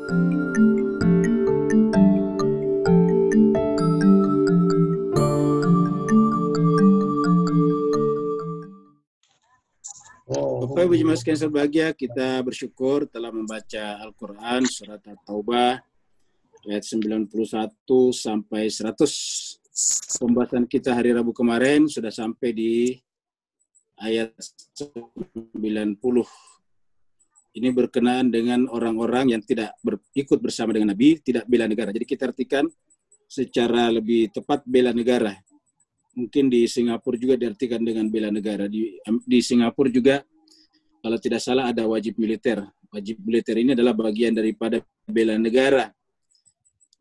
Bapak Ibu jemaah sekalian berbahagia, kita bersyukur telah membaca Al-Quran surat At-Taubah ayat 91 sampai 100. Pembahasan kita hari Rabu kemarin sudah sampai di ayat 90. Ini berkenaan dengan orang-orang yang tidak ikut bersama dengan Nabi, tidak bela negara. Jadi kita artikan secara lebih tepat bela negara. Mungkin di Singapura juga diartikan dengan bela negara. Di Singapura juga kalau tidak salah ada wajib militer. Wajib militer ini adalah bagian daripada bela negara.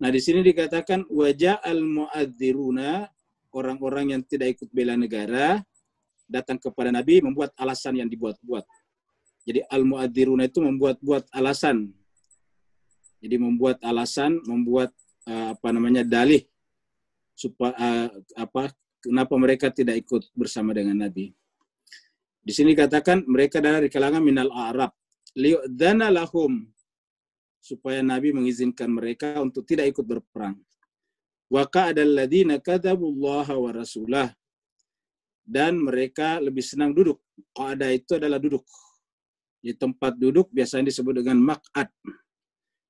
Nah di sini dikatakan waja'al mu'adziruna, orang-orang yang tidak ikut bela negara datang kepada Nabi membuat alasan yang dibuat-buat. Jadi al-mu'adziruna itu membuat-buat alasan. Jadi membuat alasan, membuat dalih supaya kenapa mereka tidak ikut bersama dengan Nabi. Di sini katakan mereka dari kalangan minal a'rab liyu'dzana lahum, supaya Nabi mengizinkan mereka untuk tidak ikut berperang. Wa qa'adal ladzina kadzabullaha wa rasulah, dan mereka lebih senang duduk. Qa'ada itu adalah duduk. Di tempat duduk biasanya disebut dengan maq'ad.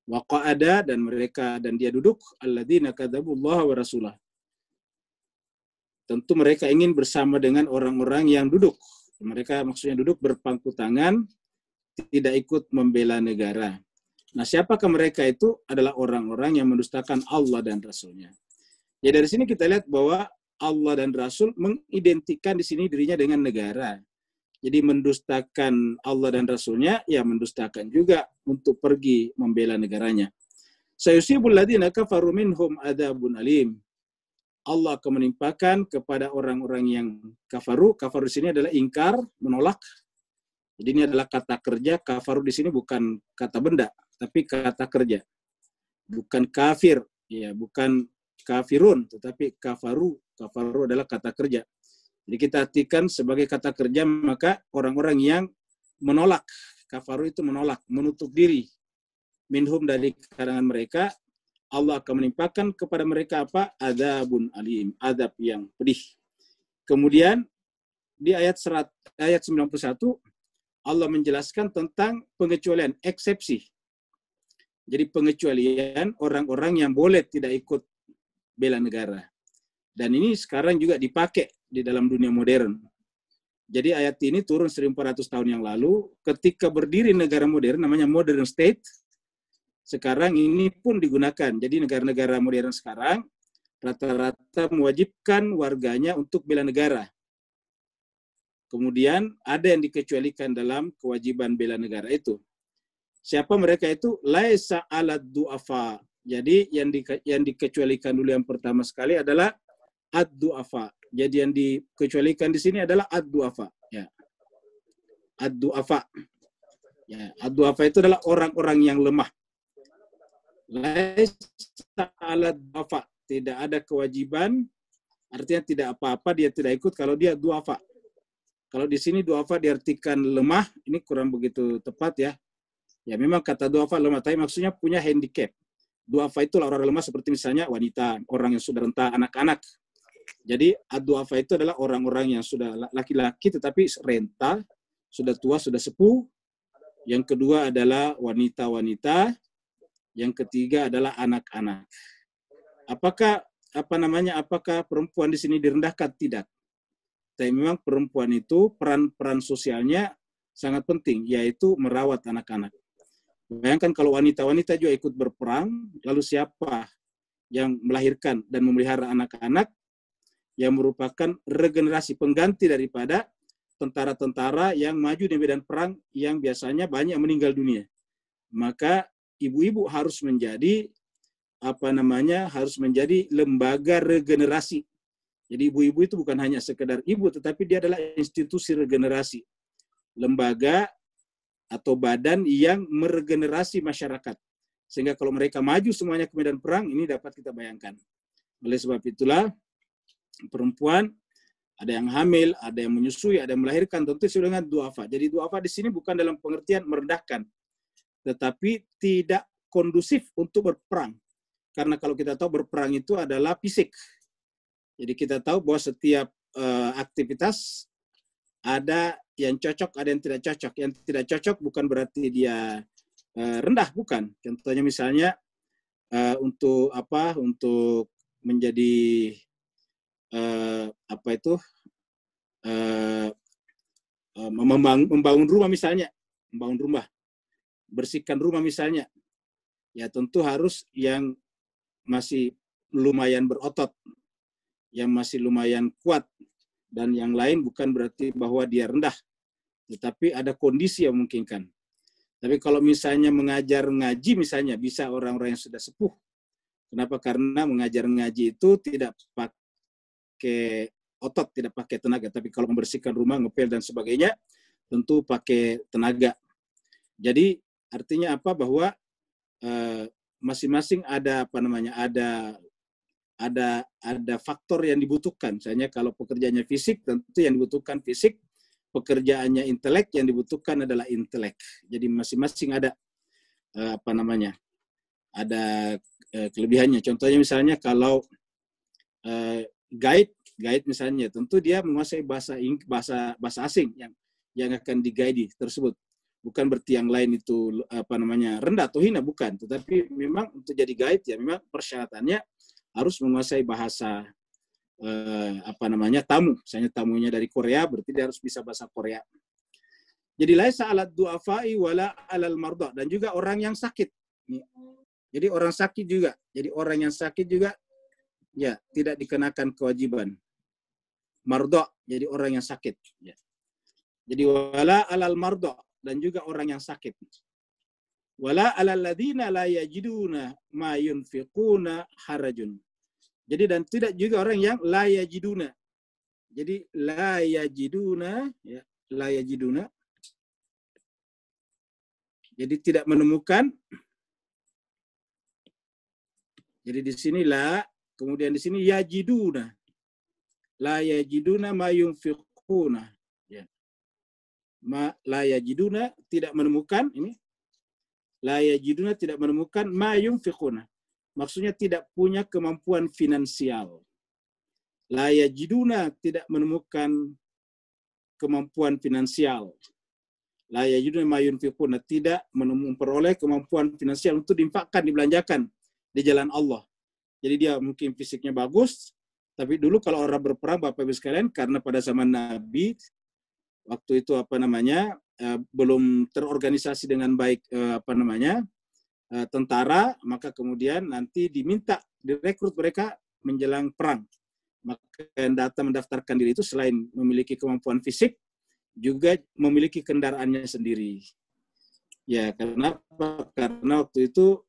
Wa qa'ada, dan dia duduk, alladzina kadzabullaha wa rasulah. Tentu mereka ingin bersama dengan orang-orang yang duduk. Mereka maksudnya duduk berpangku tangan, tidak ikut membela negara. Nah, siapakah mereka itu? Adalah orang-orang yang mendustakan Allah dan Rasul-Nya. Ya, dari sini kita lihat bahwa Allah dan Rasul mengidentikan di sini dirinya dengan negara. Jadi mendustakan Allah dan Rasul-Nya, ya mendustakan juga untuk pergi membela negaranya. Sayusibul ladzina kafaru minhum adzabun alim. Allah akan menimpakan kepada orang-orang yang kafaru. Kafaru di sini adalah ingkar, menolak. Jadi ini adalah kata kerja. Kafaru di sini bukan kata benda, tapi kata kerja. Bukan kafir, ya, bukan kafirun, tetapi kafaru. Kafaru adalah kata kerja. Jadi kita artikan sebagai kata kerja, maka orang-orang yang menolak. Kafaru itu menolak, menutup diri. Minhum, dari kalangan mereka, Allah akan menimpakan kepada mereka apa? Adzabun alim, azab yang pedih. Kemudian di ayat 91 Allah menjelaskan tentang pengecualian, eksepsi. Jadi pengecualian orang-orang yang boleh tidak ikut bela negara. Dan ini sekarang juga dipakai di dalam dunia modern. Jadi ayat ini turun 1400 tahun yang lalu ketika berdiri negara modern namanya modern state. Sekarang ini pun digunakan. Jadi negara-negara modern sekarang rata-rata mewajibkan warganya untuk bela negara. Kemudian ada yang dikecualikan dalam kewajiban bela negara itu. Siapa mereka itu? Laisa alad du'afa. Jadi yang dikecualikan dulu yang pertama sekali adalah ad-du'afa. Jadi yang dikecualikan di sini adalah ad-du'afa. Ya. Ad-du'afa. Ya, ad-du'afa itu adalah orang-orang yang lemah. Laisa alad du'afa. Tidak ada kewajiban, artinya tidak apa-apa dia tidak ikut kalau dia du'afa. Kalau di sini du'afa diartikan lemah, ini kurang begitu tepat ya. Ya memang kata du'afa lemah, tapi maksudnya punya handicap. Du'afa itu orang lemah seperti misalnya wanita, orang yang sudah renta, anak-anak. Jadi ad-du'afa itu adalah orang-orang yang sudah laki-laki tetapi renta, sudah tua, sudah sepuh. Yang kedua adalah wanita-wanita. Yang ketiga adalah anak-anak. Apakah perempuan di sini direndahkan? Tidak. Tapi memang perempuan itu peran sosialnya sangat penting, yaitu merawat anak-anak. Bayangkan kalau wanita-wanita juga ikut berperang, lalu siapa yang melahirkan dan memelihara anak-anak yang merupakan regenerasi, pengganti daripada tentara-tentara yang maju di medan perang yang biasanya banyak meninggal dunia. Maka ibu-ibu harus menjadi harus menjadi lembaga regenerasi. Jadi ibu-ibu itu bukan hanya sekedar ibu, tetapi dia adalah institusi regenerasi. Lembaga atau badan yang meregenerasi masyarakat. Sehingga kalau mereka maju semuanya ke medan perang, ini dapat kita bayangkan. Oleh sebab itulah, perempuan, ada yang hamil, ada yang menyusui, ada yang melahirkan, tentu sesuai dengan du'afa. Jadi du'afa di sini bukan dalam pengertian merendahkan, tetapi tidak kondusif untuk berperang. Karena kalau kita tahu berperang itu adalah fisik. Jadi kita tahu bahwa setiap aktivitas ada yang cocok, ada yang tidak cocok. Yang tidak cocok bukan berarti dia rendah, bukan. Contohnya misalnya untuk apa? Untuk menjadi apa itu? Membangun rumah misalnya, membangun rumah, bersihkan rumah misalnya. Ya tentu harus yang masih lumayan berotot, yang masih lumayan kuat, dan yang lain bukan berarti bahwa dia rendah, tetapi ada kondisi yang memungkinkan. Tapi kalau misalnya mengajar ngaji misalnya, bisa orang-orang yang sudah sepuh. Kenapa? Karena mengajar ngaji itu tidak pakai otot, tidak pakai tenaga. Tapi kalau membersihkan rumah, ngepel dan sebagainya, tentu pakai tenaga. Jadi artinya apa? Bahwa masing-masing ada apa namanya? Ada faktor yang dibutuhkan. Misalnya kalau pekerjaannya fisik, tentu yang dibutuhkan fisik. Pekerjaannya intelek, yang dibutuhkan adalah intelek. Jadi masing-masing ada apa namanya? Ada kelebihannya. Contohnya misalnya kalau guide misalnya, tentu dia menguasai bahasa asing yang akan diguide tersebut. Bukan berarti yang lain itu apa namanya rendah atau hina, bukan. Tetapi memang untuk jadi guide ya memang persyaratannya harus menguasai bahasa apa namanya tamu. Misalnya tamunya dari Korea, berarti dia harus bisa bahasa Korea. Jadi laisa 'alad du'afai wala 'alal marda, dan juga orang yang sakit. Jadi orang sakit juga. Jadi orang yang sakit juga ya tidak dikenakan kewajiban. Marda, jadi orang yang sakit. Ya. Jadi wala 'alal marda, dan juga orang yang sakit. Wala 'alal ladzina la yajiduna ma yunfiquna harajun. Jadi dan tidak juga orang yang la yajiduna. Jadi la yajiduna, ya, la yajiduna. Jadi tidak menemukan. Jadi di sini la, kemudian di sini yajiduna. La yajiduna ma yunfiquna. Ya. La yajiduna tidak menemukan ini. La yajiduna tidak menemukan ma yunfiquna. Maksudnya tidak punya kemampuan finansial. La yajiduna tidak menemukan kemampuan finansial. La yajiduna ma yunfiquna tidak memperoleh kemampuan finansial untuk diinfakkan, dibelanjakan di jalan Allah. Jadi dia mungkin fisiknya bagus, tapi dulu kalau orang berperang Bapak Ibu sekalian, karena pada zaman Nabi waktu itu apa namanya belum terorganisasi dengan baik apa namanya tentara, maka kemudian nanti diminta direkrut mereka menjelang perang. Maka yang datang mendaftarkan diri itu selain memiliki kemampuan fisik, juga memiliki kendaraannya sendiri. Ya, karena waktu itu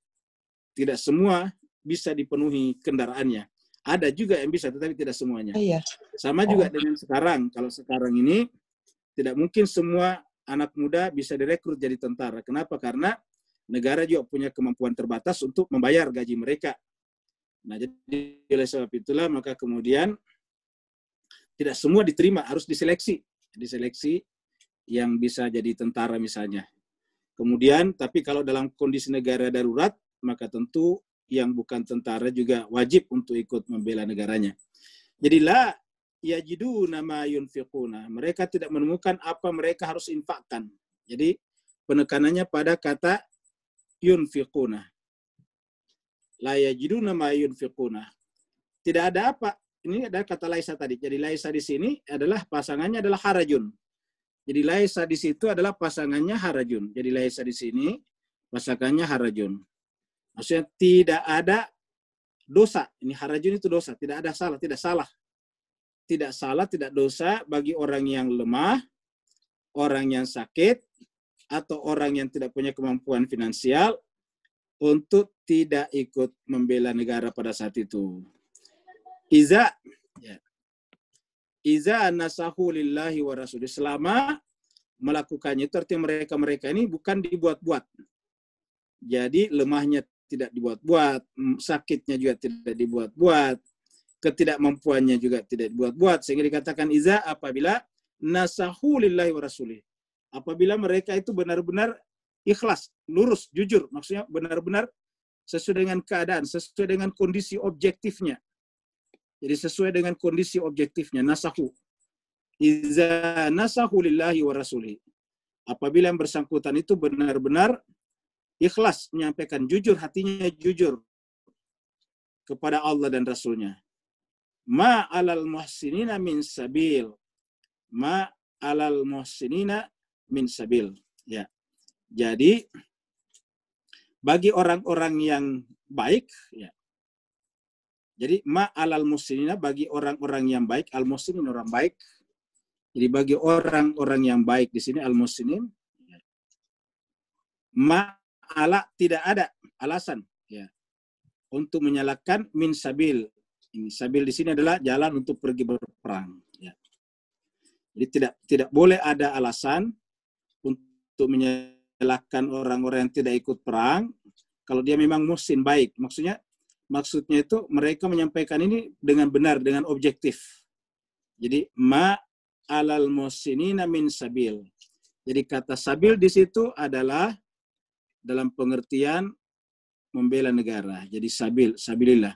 tidak semua bisa dipenuhi kendaraannya. Ada juga yang bisa, tetapi tidak semuanya. Iya. Sama juga dengan sekarang. Kalau sekarang ini tidak mungkin semua anak muda bisa direkrut jadi tentara. Kenapa? Karena negara juga punya kemampuan terbatas untuk membayar gaji mereka. Nah, jadi oleh sebab itulah maka kemudian tidak semua diterima, harus diseleksi. Diseleksi yang bisa jadi tentara misalnya. Kemudian, tapi kalau dalam kondisi negara darurat, maka tentu yang bukan tentara juga wajib untuk ikut membela negaranya. Jadi la yajiduna ma yunfiquna. Mereka tidak menemukan apa mereka harus infakkan. Jadi penekanannya pada kata yunfiquna. La yajiduna ma yunfiquna. Tidak ada apa. Ini ada kata laisa tadi. Jadi laisa di sini adalah pasangannya adalah harajun. Jadi laisa di situ adalah pasangannya harajun. Jadi laisa di sini pasangannya harajun. Maksudnya tidak ada dosa. Ini harajun itu dosa. Tidak ada salah. Tidak salah. Tidak salah, tidak dosa bagi orang yang lemah, orang yang sakit, atau orang yang tidak punya kemampuan finansial untuk tidak ikut membela negara pada saat itu. Iza nasahu lillahi wa rasulih. Selama melakukannya itu artinya mereka ini bukan dibuat-buat. Jadi lemahnya tidak dibuat-buat, sakitnya juga tidak dibuat-buat, ketidakmampuannya juga tidak dibuat-buat. Sehingga dikatakan iza apabila nasahu lillahi wa rasulih. Apabila mereka itu benar-benar ikhlas, lurus, jujur. Maksudnya benar-benar sesuai dengan keadaan, sesuai dengan kondisi objektifnya. Jadi sesuai dengan kondisi objektifnya, nasahu. Iza nasahu lillahi wa rasulih. Apabila yang bersangkutan itu benar-benar ikhlas, menyampaikan jujur, hatinya jujur kepada Allah dan Rasulnya. Ma alal muhsinina min sabil. Ma alal muhsinina min sabil. Ya. Jadi bagi orang-orang yang baik, ya. Jadi ma alal muhsinina, bagi orang-orang yang baik, al muhsinin orang baik. Jadi bagi orang-orang yang baik di sini al muhsinin, ya. Ma ala, tidak ada alasan, ya, untuk menyalahkan min sabil. Ini sabil di sini adalah jalan untuk pergi berperang, ya. Jadi tidak boleh ada alasan untuk menyalahkan orang-orang yang tidak ikut perang kalau dia memang muhsin baik. Maksudnya itu mereka menyampaikan ini dengan benar, dengan objektif. Jadi ma alal muhsinina min sabil. Jadi kata sabil di situ adalah dalam pengertian membela negara. Jadi sabil, sabilillah.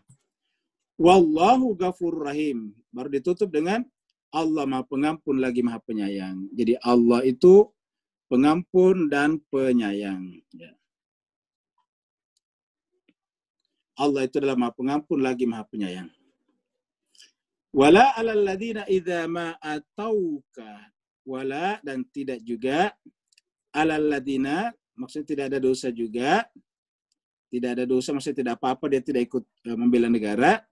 Wallahu ghafurur rahim. Baru ditutup dengan Allah Maha Pengampun lagi Maha Penyayang. Jadi Allah itu pengampun dan penyayang. Ya. Allah itu adalah Maha Pengampun lagi Maha Penyayang. Wala alal ladzina idza ma atauka. Wala, dan tidak juga alal ladzina, maksudnya tidak ada dosa juga. Tidak ada dosa, maksudnya tidak apa-apa dia tidak ikut membela negara.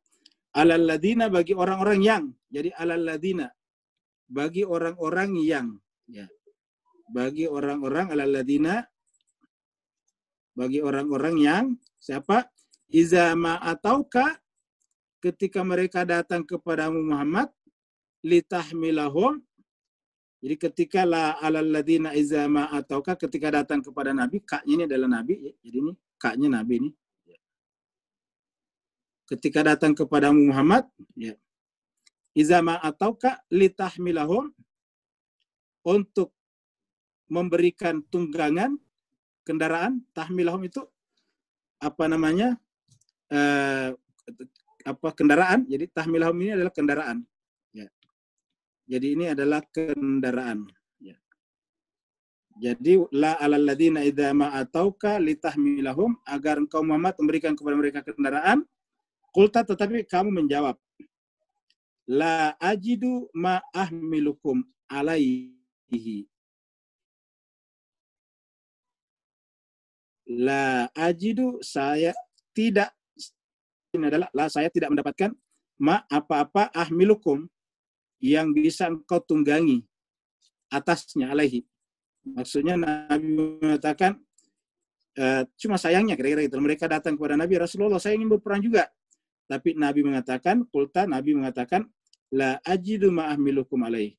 Alal ladzina, bagi orang-orang yang. Jadi alal ladzina, bagi orang-orang yang, ya. Bagi orang-orang alal ladzina, bagi orang-orang yang siapa? Iza ma atauka, ketika mereka datang kepadamu Muhammad, litahmilahum. Jadi ketika la alal ladzina iza ma atauka, ketika datang kepada Nabi, kaknya ini adalah Nabi, ya. Jadi ini kaknya Nabi ini. Ketika datang kepadamu Muhammad, ya. Iza ma atauka litahmilahum, untuk memberikan tunggangan kendaraan. Tahmilahum itu apa namanya? Kendaraan. Jadi tahmilahum ini adalah kendaraan, ya. Jadi ini adalah kendaraan, ya. Jadi la alal ladzina idza ma atauka litahmilahum, agar engkau Muhammad memberikan kepada mereka kendaraan. Qulta, tetapi kamu menjawab, la ajidu ma ahmilukum alaihi. La ajidu, saya tidak, ini adalah saya tidak mendapatkan ma apa-apa ahmilukum, yang bisa engkau tunggangi atasnya, alaihi. Maksudnya Nabi mengatakan cuma sayangnya kira-kira gitu. Mereka datang kepada Nabi, Rasulullah saya ingin berperang juga. Tapi Nabi mengatakan, Nabi mengatakan la ajidu ma ahmilukum alaihi.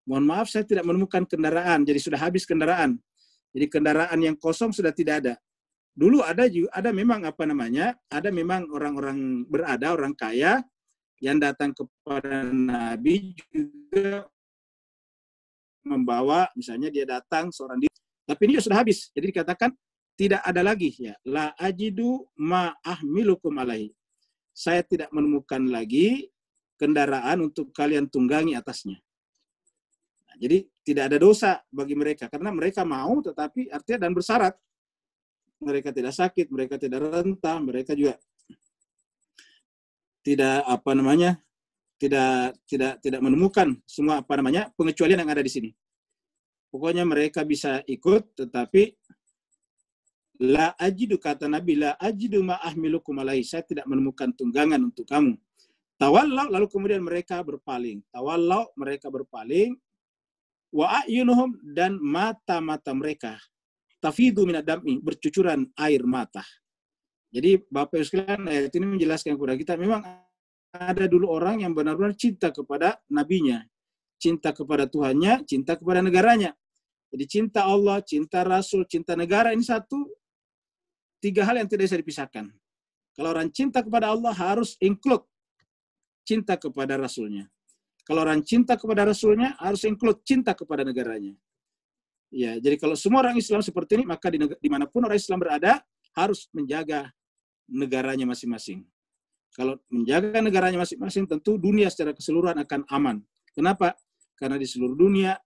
Mohon maaf saya tidak menemukan kendaraan. Jadi sudah habis kendaraan. Jadi kendaraan yang kosong sudah tidak ada. Dulu ada memang ada memang orang-orang berada, orang kaya yang datang kepada Nabi juga membawa, misalnya dia datang seorang diri, tapi ini sudah habis. Jadi dikatakan tidak ada lagi, ya. La ajidu ma ahmilukum alaihi. Saya tidak menemukan lagi kendaraan untuk kalian tunggangi atasnya. Nah, jadi tidak ada dosa bagi mereka karena mereka mau, tetapi artinya dan bersyarat. Mereka tidak sakit, mereka tidak rentah, mereka juga tidak tidak menemukan semua pengecualian yang ada di sini. Pokoknya mereka bisa ikut, tetapi la ajidu, kata Nabi, la ajidu ma ahmilukum alaihi, saya tidak menemukan tunggangan untuk kamu. Tawallau, lalu kemudian mereka berpaling. Tawallau, mereka berpaling. Wa a'yunuhum, dan mata-mata mereka tafidu minad dam'i, bercucuran air mata. Jadi Bapak Ibu sekalian, ayat ini menjelaskan kepada kita memang ada dulu orang yang benar-benar cinta kepada nabinya, cinta kepada Tuhannya, cinta kepada negaranya. Jadi cinta Allah, cinta Rasul, cinta negara, ini tiga hal yang tidak bisa dipisahkan. Kalau orang cinta kepada Allah harus include cinta kepada Rasulnya. Kalau orang cinta kepada Rasulnya harus include cinta kepada negaranya. Ya, jadi kalau semua orang Islam seperti ini, maka dimanapun orang Islam berada harus menjaga negaranya masing-masing. Kalau menjaga negaranya masing-masing, tentu dunia secara keseluruhan akan aman. Kenapa? Karena di seluruh dunia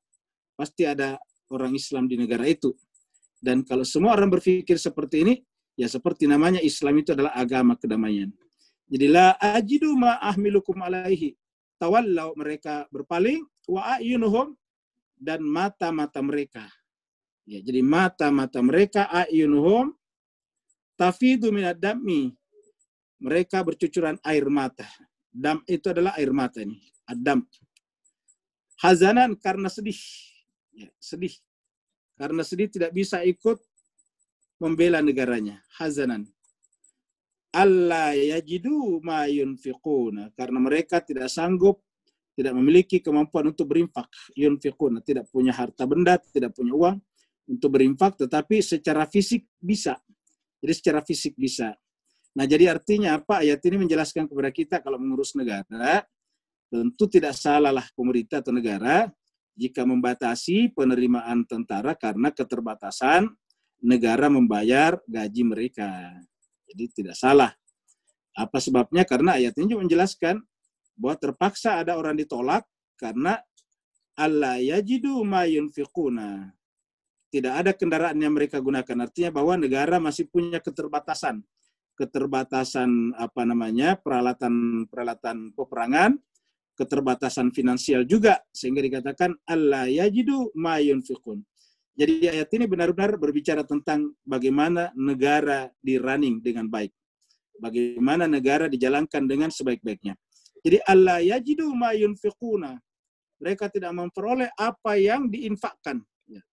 pasti ada orang Islam di negara itu. Dan kalau semua orang berpikir seperti ini, ya seperti namanya Islam itu adalah agama kedamaian. Jadi la ajidu ma ahmilukum alaihi. Tawallau, mereka berpaling, wa a'yunuhum, dan mata-mata mereka. Ya, jadi mata-mata mereka, a'yunuhum tafidu minad dammi. Mereka bercucuran air mata. Dam itu adalah air mata ini. Adam. Hazanan, karena sedih. Ya, sedih. Karena sedih tidak bisa ikut membela negaranya. Hazanan. Alla yajidu ma yunfiquna. Karena mereka tidak sanggup, tidak memiliki kemampuan untuk berinfak. Yunfiquna, tidak punya harta benda, tidak punya uang untuk berinfak, tetapi secara fisik bisa. Jadi secara fisik bisa. Nah, jadi artinya apa? Ayat ini menjelaskan kepada kita kalau mengurus negara, tentu tidak salahlah pemerintah atau negara jika membatasi penerimaan tentara karena keterbatasan negara membayar gaji mereka. Jadi tidak salah. Apa sebabnya? Karena ayat ini juga menjelaskan bahwa terpaksa ada orang ditolak karena alla yajidu ma yunfiquna. Tidak ada kendaraan yang mereka gunakan. Artinya bahwa negara masih punya keterbatasan peralatan peperangan, keterbatasan finansial juga, sehingga dikatakan alla yajidu ma yunfiqun. Jadi ayat ini benar-benar berbicara tentang bagaimana negara di-running dengan baik, bagaimana negara dijalankan dengan sebaik-baiknya. Jadi alla yajidu ma yunfiquna, mereka tidak memperoleh apa yang diinfakkan,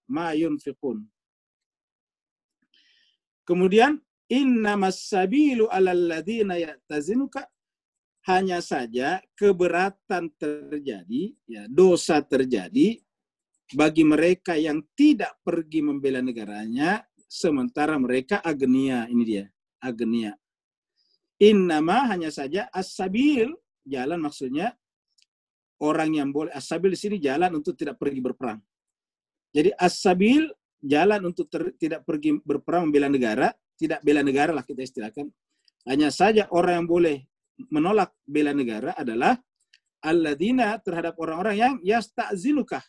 ma yunfiqun. Kemudian innamas sabilu alal ladzina ya'tazinuka, hanya saja keberatan terjadi, ya, dosa terjadi bagi mereka yang tidak pergi membela negaranya sementara mereka agnia. Ini dia, agnia. Innama, hanya saja, as-sabil, jalan, maksudnya orang yang boleh. As-sabil di sini jalan untuk tidak pergi berperang. Jadi as-sabil, jalan untuk tidak pergi berperang membela negara, tidak bela negara lah kita istilahkan. Hanya saja orang yang boleh menolak bela negara adalah alladzina, terhadap orang-orang yang yasta'zinukah,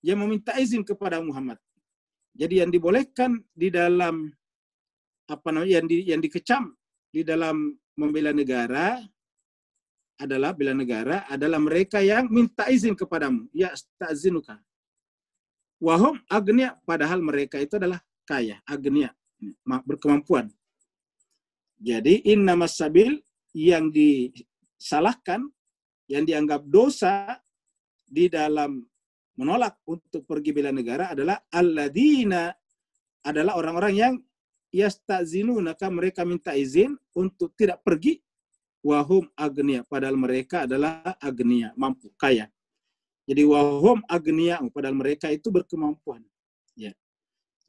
yang meminta izin kepada Muhammad. Jadi yang dibolehkan di dalam yang dikecam di dalam membela negara adalah mereka yang minta izin kepadamu, yasta'zinukah. Wahum agnia, padahal mereka itu adalah kaya, agnia, berkemampuan. Jadi innamas sabil, yang disalahkan, yang dianggap dosa di dalam menolak untuk pergi bela negara adalah alladzina, adalah orang-orang yang yasta'zinunaka, mereka minta izin untuk tidak pergi, wahum agnia, padahal mereka adalah agnia, mampu, kaya. Jadi wahum agnia, padahal mereka itu berkemampuan. Ya.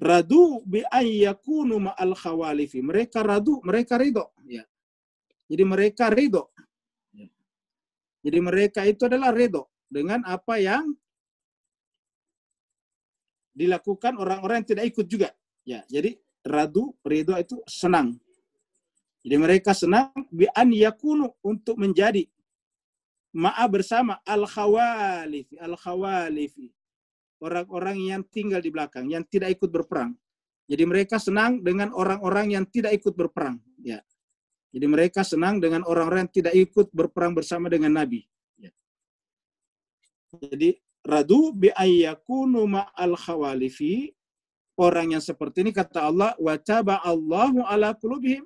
Radu bi ayyakunu ma'al khawalifi, mereka radu, mereka ridho. Ya. Jadi mereka ridho. Ya. Jadi mereka itu adalah ridho dengan apa yang dilakukan orang-orang yang tidak ikut juga. Ya, jadi radu, ridho itu senang. Jadi mereka senang bi an yakunu, untuk menjadi ma'a, bersama al-khawalifi, orang-orang yang tinggal di belakang, yang tidak ikut berperang. Jadi mereka senang dengan orang-orang yang tidak ikut berperang. Ya. Jadi mereka senang dengan orang-orang yang tidak ikut berperang bersama dengan Nabi. Ya. Jadi radu bi ayyakunu ma'al khawalifi, orang yang seperti ini kata Allah, wa taba Allahu ala qulubihim.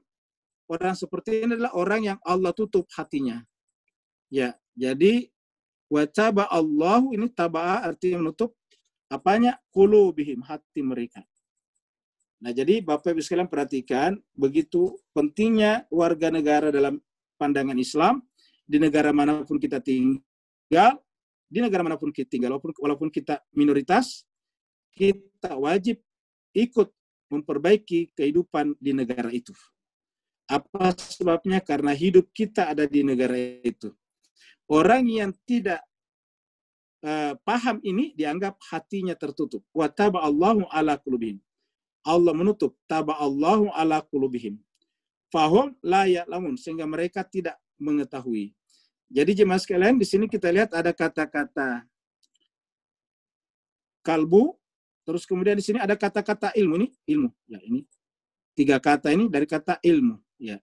Orang seperti ini adalah orang yang Allah tutup hatinya. Ya, jadi wa taba Allahu, ini taba artinya menutup apanya? Qulubihim, hati mereka. Nah, jadi Bapak Ibu sekalian perhatikan begitu pentingnya warga negara dalam pandangan Islam di negara manapun kita tinggal, walaupun kita minoritas, kita wajib ikut memperbaiki kehidupan di negara itu. Apa sebabnya? Karena hidup kita ada di negara itu. Orang yang tidak paham ini dianggap hatinya tertutup. Wa taba'allahu ala qulubihim. Allah menutup taba'allahu ala qulubihim. Fahum la ya'lamun, sehingga mereka tidak mengetahui. Jadi jemaah sekalian, di sini kita lihat ada kata-kata kalbu, terus kemudian di sini ada kata-kata ilmu. Ini ilmu. Ya, ini 3 kata ini dari kata ilmu. Ya.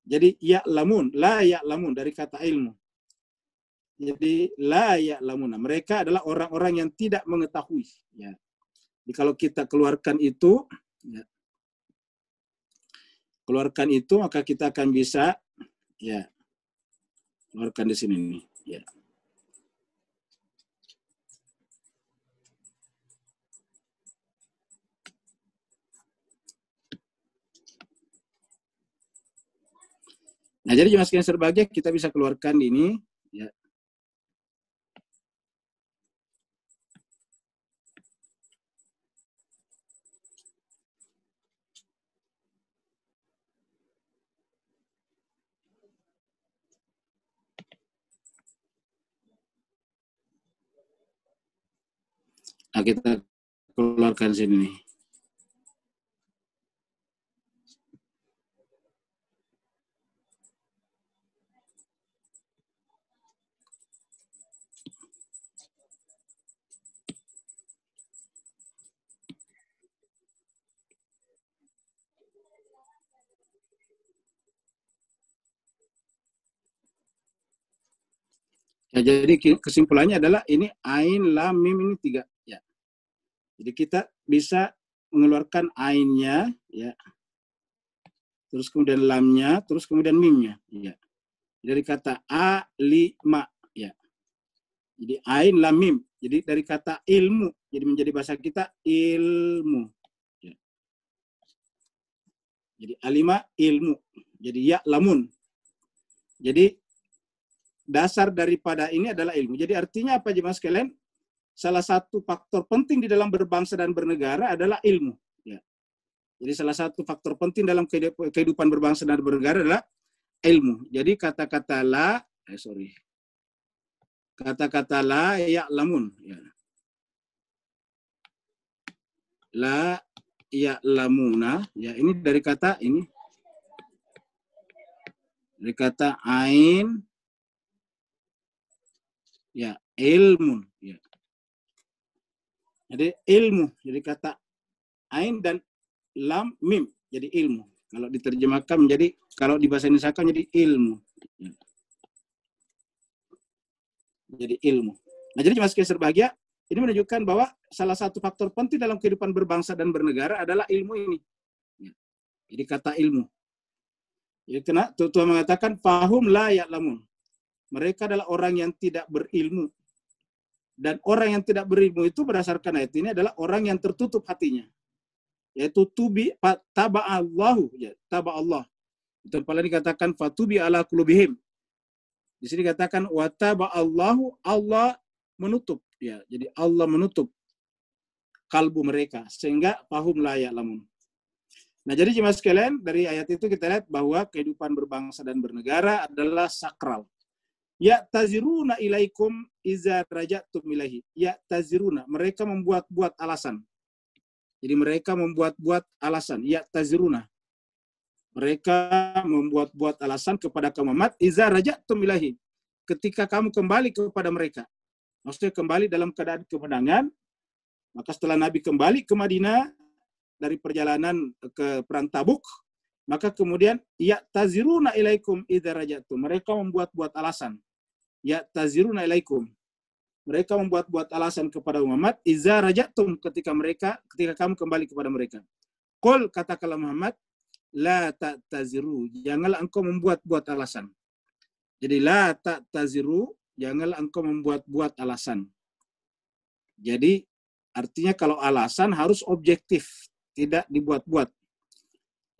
Jadi ya'lamun, la ya'lamun dari kata ilmu. Jadi la ya'lamuna, mereka adalah orang-orang yang tidak mengetahui. Ya. Jadi kalau kita keluarkan itu, ya, keluarkan itu, maka kita akan bisa, ya, keluarkan di sini nih. Ya. Nah, jadi jemaah sekalian berbahagia, kita bisa keluarkan ini. Ya. Nah, kita keluarkan sini nih. Ya, jadi kesimpulannya adalah ini ain, lam, mim ini 3. Ya. Jadi kita bisa mengeluarkan ainnya, ya, terus kemudian lamnya, terus kemudian mimnya. Ya. Dari kata alima, ya. Jadi ain, lam, mim. Jadi dari kata ilmu, jadi menjadi bahasa kita ilmu. Ya. Jadi alima ilmu. Jadi ya lamun. Jadi dasar daripada ini adalah ilmu. Jadi artinya apa jemaah sekalian? Salah satu faktor penting di dalam berbangsa dan bernegara adalah ilmu. Ya. Jadi salah satu faktor penting dalam kehidupan berbangsa dan bernegara adalah ilmu. Jadi kata-kata la, kata-kata la ya'lamun. Ya. La ya'lamuna. Ya, ini dari kata ini. Dari kata ain, ya, ilmun. Ya. Jadi ilmu, jadi kata ain dan lam mim, jadi ilmu. Kalau diterjemahkan menjadi, kalau di bahasa Indonesia menjadi ilmu. Ya. Jadi ilmu. Nah, jadi jemaah sekalian berbahagia, ini menunjukkan bahwa salah satu faktor penting dalam kehidupan berbangsa dan bernegara adalah ilmu ini. Ya. Jadi kata ilmu. Jadi karena Tuhan mengatakan fahum la ya'lamun. Mereka adalah orang yang tidak berilmu. Dan orang yang tidak berilmu itu berdasarkan ayat ini adalah orang yang tertutup hatinya. Yaitu taba'allahu, ya, taba'allah. Itu paling dikatakan fatubi ala qulubihim. Di sini dikatakan wa taba'allahu, Allah menutup, ya. Jadi Allah menutup kalbu mereka sehingga fahum la ya'lamun. Nah, jadi jemaah sekalian, dari ayat itu kita lihat bahwa kehidupan berbangsa dan bernegara adalah sakral. Ya taziruna ilaikum iza rajatum ilahi. Ya taziruna, mereka membuat-buat alasan. Jadi mereka membuat-buat alasan. Ya taziruna. Mereka membuat-buat alasan kepada kaum Muhammad iza rajatum ilahi. Ketika kamu kembali kepada mereka. Maksudnya kembali dalam keadaan kemenangan. Maka setelah Nabi kembali ke Madinah dari perjalanan ke perang Tabuk, maka kemudian ya taziruna ilaikum idza rajatum. Mereka membuat-buat alasan. Ya taziruna ilaikum. Mereka membuat-buat alasan kepada Muhammad idza rajatum, ketika kamu kembali kepada mereka. Qul, katakanlah Muhammad, la ta'taziru, janganlah engkau membuat-buat alasan. Jadi la ta'taziru, janganlah engkau membuat-buat alasan. Jadi artinya kalau alasan harus objektif, tidak dibuat-buat.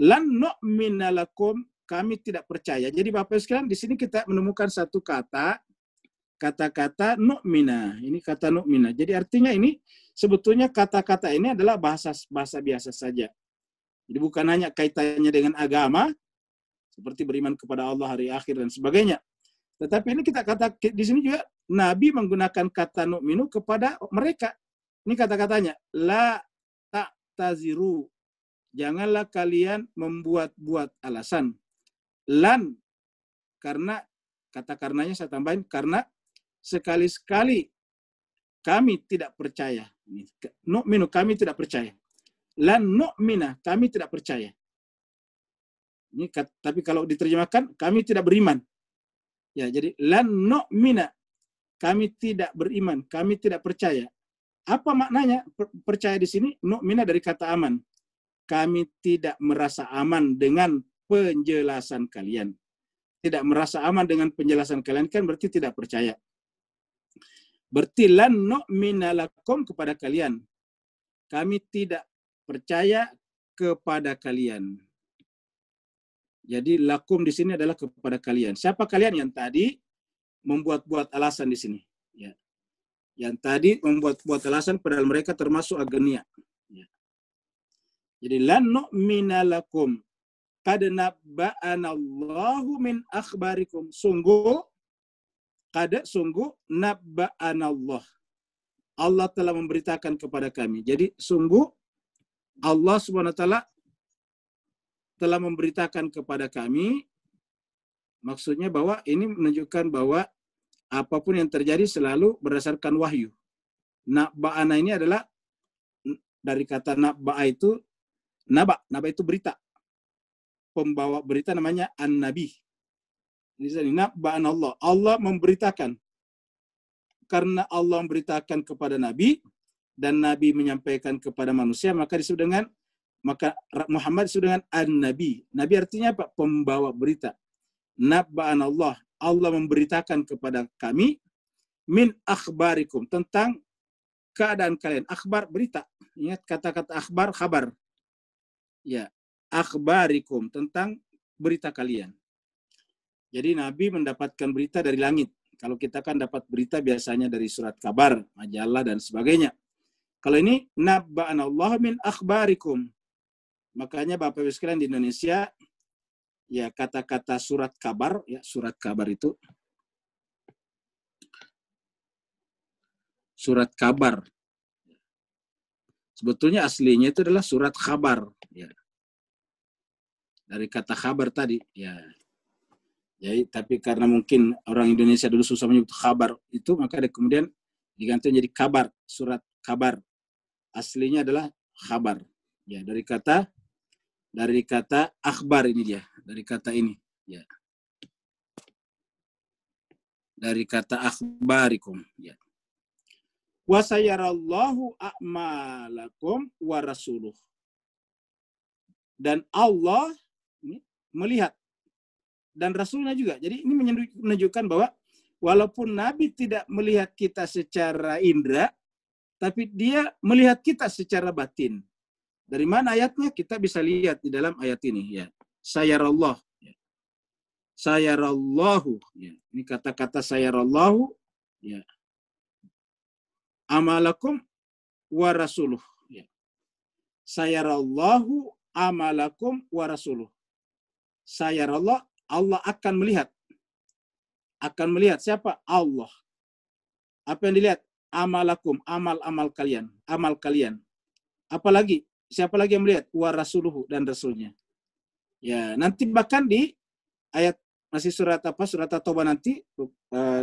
Lan nu'mina lakum, kami tidak percaya. Jadi Bapak sekalian, di sini kita menemukan satu kata-kata nu'mina. Ini kata nu'mina. Jadi artinya ini sebetulnya kata-kata ini adalah bahasa biasa saja. Jadi bukan hanya kaitannya dengan agama, seperti beriman kepada Allah, hari akhir dan sebagainya. Tetapi ini kita kata di sini juga Nabi menggunakan kata nu'minu kepada mereka. Ini kata-katanya, la ta'taziru. Janganlah kalian membuat-buat alasan. Lan, karena, kata karenanya saya tambahin, karena sekali-sekali kami tidak percaya. Nu'minu, kami tidak percaya. Lan nu'mina, kami tidak percaya. Ini, tapi kalau diterjemahkan, kami tidak beriman. Ya, jadi lan nu'mina, kami tidak beriman, kami tidak percaya. Apa maknanya percaya di sini? Nu'mina dari kata aman. Kami tidak merasa aman dengan penjelasan kalian. Tidak merasa aman dengan penjelasan kalian kan berarti tidak percaya. Berarti lan nu'mina lakum, kepada kalian. Kami tidak percaya kepada kalian. Jadi lakum di sini adalah kepada kalian. Siapa kalian yang tadi membuat-buat alasan di sini? Ya. Yang tadi membuat-buat alasan padahal mereka termasuk agenia. Ya. Jadi lan nu'mina lakum qad nabba'ana Allahu min akhbarikum. Sungguh nabba'ana Allah. Allah telah memberitakan kepada kami. Jadi sungguh Allah SWT telah memberitakan kepada kami, maksudnya bahwa ini menunjukkan bahwa apapun yang terjadi selalu berdasarkan wahyu. Naba'ana ini adalah dari kata naba'a itu, naba itu berita. Pembawa berita namanya an-nabi. Ini naba'ana Allah. Allah memberitakan. Karena Allah memberitakan kepada Nabi dan Nabi menyampaikan kepada manusia, maka disebut dengan, maka Muhammad disebut dengan an-nabi. Nabi artinya apa? Pembawa berita. Nabba'an Allah. Allah memberitakan kepada kami min akhbarikum, tentang keadaan kalian. Akhbar berita. Ingat kata-kata akhbar, khabar. Ya, akhbarikum, tentang berita kalian. Jadi Nabi mendapatkan berita dari langit. Kalau kita kan dapat berita biasanya dari surat kabar, majalah dan sebagainya. Kalau ini nabba'an Allah min akhbarikum. Makanya Bapak Ibu sekalian di Indonesia, ya kata-kata surat kabar, ya surat kabar itu surat kabar. Sebetulnya aslinya itu adalah surat kabar, ya. Dari kata kabar tadi, ya. Jadi, tapi karena mungkin orang Indonesia dulu susah menyebut kabar itu, maka kemudian diganti menjadi kabar, surat kabar. Aslinya adalah kabar. Ya, dari kata akhbar ini dia, dari kata ini, ya. Dari kata akhbarikum, ya. Wa sayarallahu a'malakum wa rasuluh. Dan Allah ini melihat, dan Rasulnya juga. Jadi ini menunjukkan bahwa walaupun Nabi tidak melihat kita secara indera, tapi dia melihat kita secara batin. Dari mana ayatnya? Kita bisa lihat di dalam ayat ini. Ya. Sayarallah. Ya. Sayarallahu. Ya. Ini kata-kata sayarallahu. Ya. Amalakum wa rasuluh. Ya. Sayarallahu amalakum wa rasuluh. Sayarallah, Allah akan melihat. Akan melihat siapa? Allah. Apa yang dilihat? Amalakum, amal-amal kalian. Amal kalian. Apalagi? Siapa lagi yang melihat? Wa rasuluhu, dan rasulnya. Ya, nanti bahkan di ayat, masih surat apa? Surat At-Taubah nanti,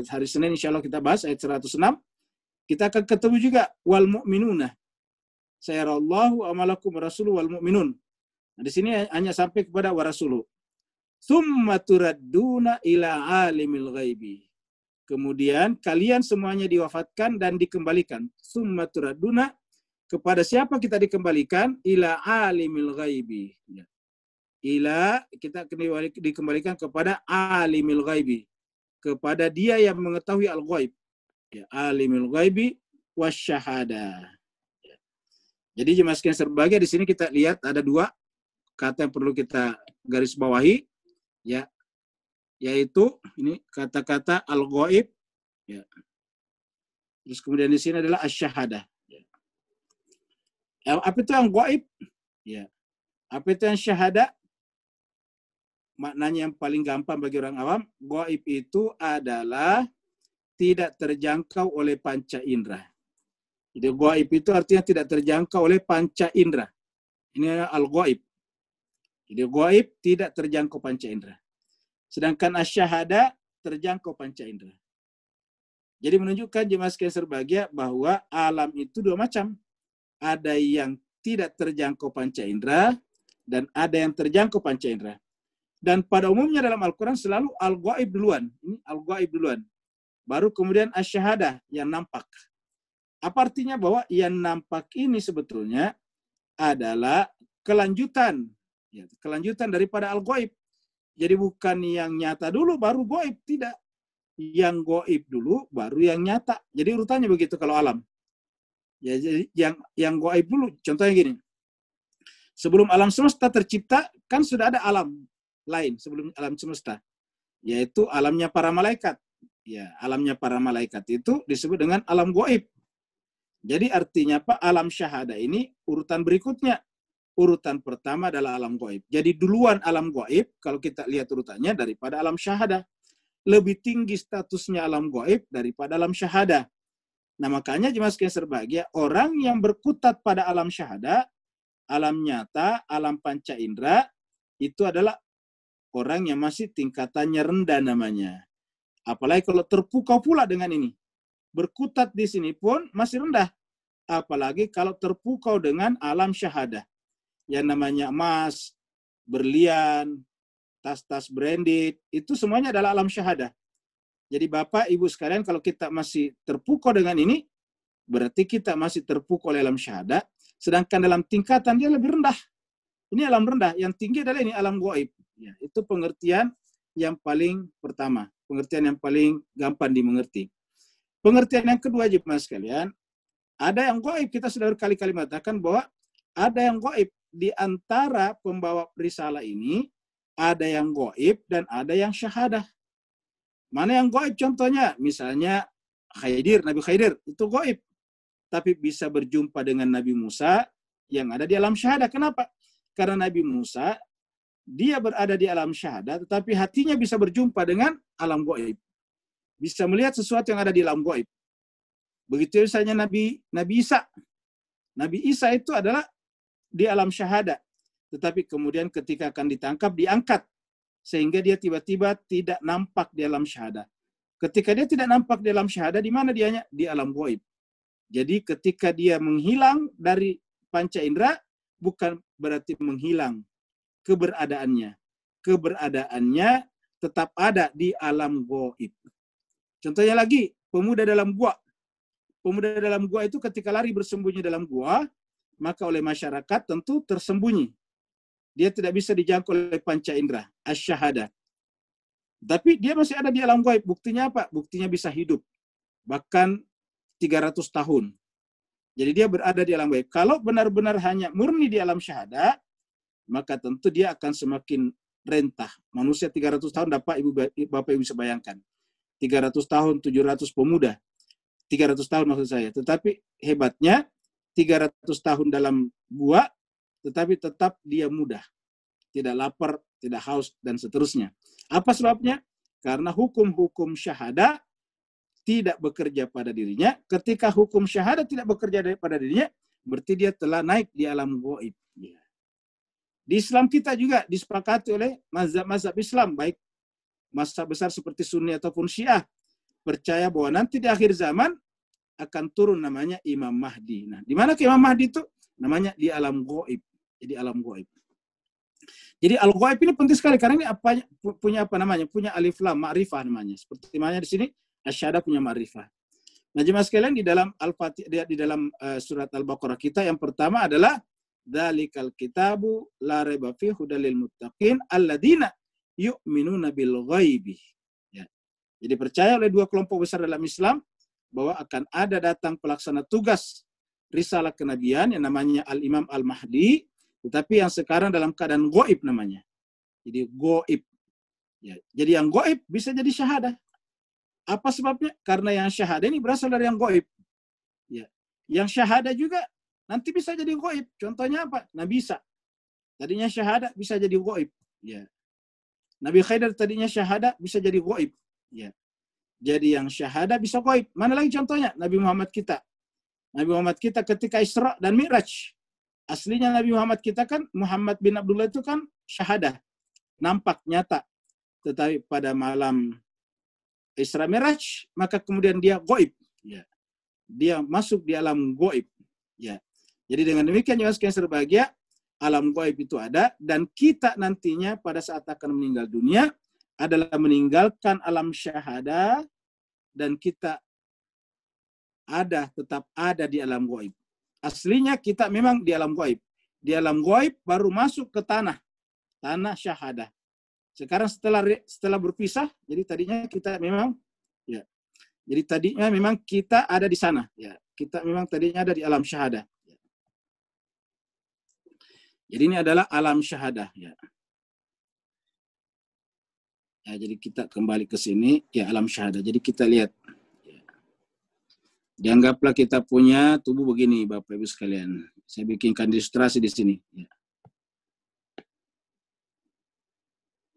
hari Senin insya Allah kita bahas, ayat 106. Kita akan ketemu juga wal mu'minuna. Sayarallahu amalakum wa rasuluhu wal mu'minun. Nah, di sini hanya sampai kepada wa rasuluhu. Tsumma turadduna ila alimil ghaibi. Kemudian kalian semuanya diwafatkan dan dikembalikan. Tsumma turadduna, kepada siapa kita dikembalikan? Ila alimil ghaibi. Ya. Ila, kita dikembalikan kepada alimil ghaibi. Kepada dia yang mengetahui al-ghaib. Ya, alimil ghaibi wasyahada. Ya. Jadi jemaah sekalian berbahagia, di sini kita lihat ada dua kata yang perlu kita garis bawahi. Ya, yaitu ini kata-kata al-ghaib, ya. Terus kemudian di sini adalah asy-syahadah. Ya. Apa itu yang ghaib? Ya. Apa itu yang syahadah? Maknanya yang paling gampang bagi orang awam, ghaib itu adalah tidak terjangkau oleh panca indera. Jadi gaib itu artinya tidak terjangkau oleh panca indera. Ini al-gaib. Jadi gaib tidak terjangkau panca indera. Sedangkan asyhada terjangkau panca indera. Jadi menunjukkan jemaah sekalian berbahagia bahwa alam itu dua macam. Ada yang tidak terjangkau panca indera dan ada yang terjangkau panca indera. Dan pada umumnya dalam Al-Quran selalu al-gaib duluan. Ini al-gaib duluan. Baru kemudian asyhadah yang nampak. Apa artinya bahwa yang nampak ini sebetulnya adalah kelanjutan. Ya, kelanjutan daripada al-gaib. Jadi bukan yang nyata dulu baru gaib. Tidak. Yang gaib dulu baru yang nyata. Jadi urutannya begitu kalau alam. Ya, jadi yang gaib dulu. Contohnya gini. Sebelum alam semesta tercipta, kan sudah ada alam lain sebelum alam semesta. Yaitu alamnya para malaikat. Ya, alamnya para malaikat itu disebut dengan alam gaib. Jadi artinya apa? Alam syahada ini urutan berikutnya. Urutan pertama adalah alam gaib. Jadi duluan alam gaib, kalau kita lihat urutannya, daripada alam syahada. Lebih tinggi statusnya alam gaib daripada alam syahada. Nah makanya jemaah sekalian berbahagia, orang yang berkutat pada alam syahada, alam nyata, alam panca indera, itu adalah orang yang masih tingkatannya rendah namanya. Apalagi kalau terpukau pula dengan ini. Berkutat di sini pun masih rendah. Apalagi kalau terpukau dengan alam syahada. Yang namanya emas, berlian, tas-tas branded, itu semuanya adalah alam syahada. Jadi Bapak, Ibu sekalian, kalau kita masih terpukau dengan ini, berarti kita masih terpukau oleh alam syahada, sedangkan dalam tingkatan dia lebih rendah. Ini alam rendah, yang tinggi adalah ini alam gaib. Ya, itu pengertian yang paling pertama, pengertian yang paling gampang dimengerti. Pengertian yang kedua, jemaah sekalian, ada yang gaib, kita sudah berkali-kali mengatakan bahwa ada yang gaib di antara pembawa risalah ini, ada yang gaib dan ada yang syahadah. Mana yang gaib contohnya? Misalnya Khidir, Nabi Khidir, itu gaib. Tapi bisa berjumpa dengan Nabi Musa yang ada di alam syahadah. Kenapa? Karena Nabi Musa, dia berada di alam syahadah, tetapi hatinya bisa berjumpa dengan alam gaib. Bisa melihat sesuatu yang ada di alam gaib. Begitu misalnya Nabi Isa. Nabi Isa itu adalah di alam syahadah. Tetapi kemudian ketika akan ditangkap, diangkat. Sehingga dia tiba-tiba tidak nampak di alam syahadah. Ketika dia tidak nampak di alam syahadah, di mana dianya? Di alam gaib. Jadi ketika dia menghilang dari panca indera, bukan berarti menghilang keberadaannya. Keberadaannya tetap ada di alam gaib. Contohnya lagi, pemuda dalam gua. Pemuda dalam gua itu ketika lari bersembunyi dalam gua, maka oleh masyarakat tentu tersembunyi. Dia tidak bisa dijangkau oleh panca indera, asyhadah. Tapi dia masih ada di alam gaib. Buktinya apa? Buktinya bisa hidup. Bahkan 300 tahun. Jadi dia berada di alam gaib. Kalau benar-benar hanya murni di alam syahadah, maka tentu dia akan semakin rentah. Manusia 300 tahun dapat Bapak Ibu bisa bayangkan. 300 tahun, 700 pemuda. 300 tahun maksud saya. Tetapi hebatnya 300 tahun dalam gua, tetapi tetap dia mudah. Tidak lapar, tidak haus, dan seterusnya. Apa sebabnya? Karena hukum-hukum syahadah tidak bekerja pada dirinya. Ketika hukum syahadah tidak bekerja pada dirinya, berarti dia telah naik di alam gaib. Di Islam kita juga disepakati oleh mazhab Islam, baik mazhab besar seperti Sunni ataupun Syiah, percaya bahwa nanti di akhir zaman akan turun namanya Imam Mahdi. Nah, di mana Imam Mahdi itu? Namanya di alam gaib. Jadi alam gaib. Jadi al-gaib ini penting sekali karena ini punya apa namanya? Punya alif lam ma'rifah namanya. Seperti namanya di sini asyhadah punya ma'rifah. Nah, jemaah sekalian di dalam Al-Fatihah di dalam surat Al-Baqarah kita yang pertama adalah dzalikal kitabu la raiba fihi hudal lil muttaqin alladzina yu'minuna bil ghaibi. Ya. Jadi percaya oleh dua kelompok besar dalam Islam bahwa akan ada datang pelaksana tugas risalah kenabian yang namanya Al-Imam Al-Mahdi, tetapi yang sekarang dalam keadaan gaib namanya. Jadi gaib. Ya. Jadi yang gaib bisa jadi syahadah. Apa sebabnya? Karena yang syahadah ini berasal dari yang gaib. Ya. Yang syahadah juga nanti bisa jadi gaib. Contohnya apa? Nabi Isa. Tadinya syahadah bisa jadi gaib. Ya. Nabi Khidir tadinya syahadah bisa jadi gaib. Ya. jadi yang syahada bisa gaib. Mana lagi contohnya? Nabi Muhammad kita. Nabi Muhammad kita ketika Isra dan Mi'raj. Aslinya Nabi Muhammad kita kan, Muhammad bin Abdullah itu kan syahada. Nampak, nyata. Tetapi pada malam Isra Mi'raj, maka kemudian dia gaib. Ya. Dia masuk di alam gaib. Ya. Jadi dengan demikian jemaah sekalian berbahagia, alam gaib itu ada, dan kita nantinya pada saat akan meninggal dunia adalah meninggalkan alam syahada, dan kita tetap ada di alam gaib. Aslinya kita memang di alam gaib. Di alam gaib baru masuk ke tanah syahada. Sekarang setelah berpisah, jadi tadinya kita memang ya. Jadi tadinya memang kita ada di sana, ya. Kita memang tadinya ada di alam syahada. Ya. Jadi ini adalah alam syahada, ya. Ya, jadi kita kembali ke sini, ya, alam syahada. Jadi kita lihat. Dianggaplah kita punya tubuh begini, Bapak Ibu sekalian. Saya bikinkan ilustrasi di sini. Ya.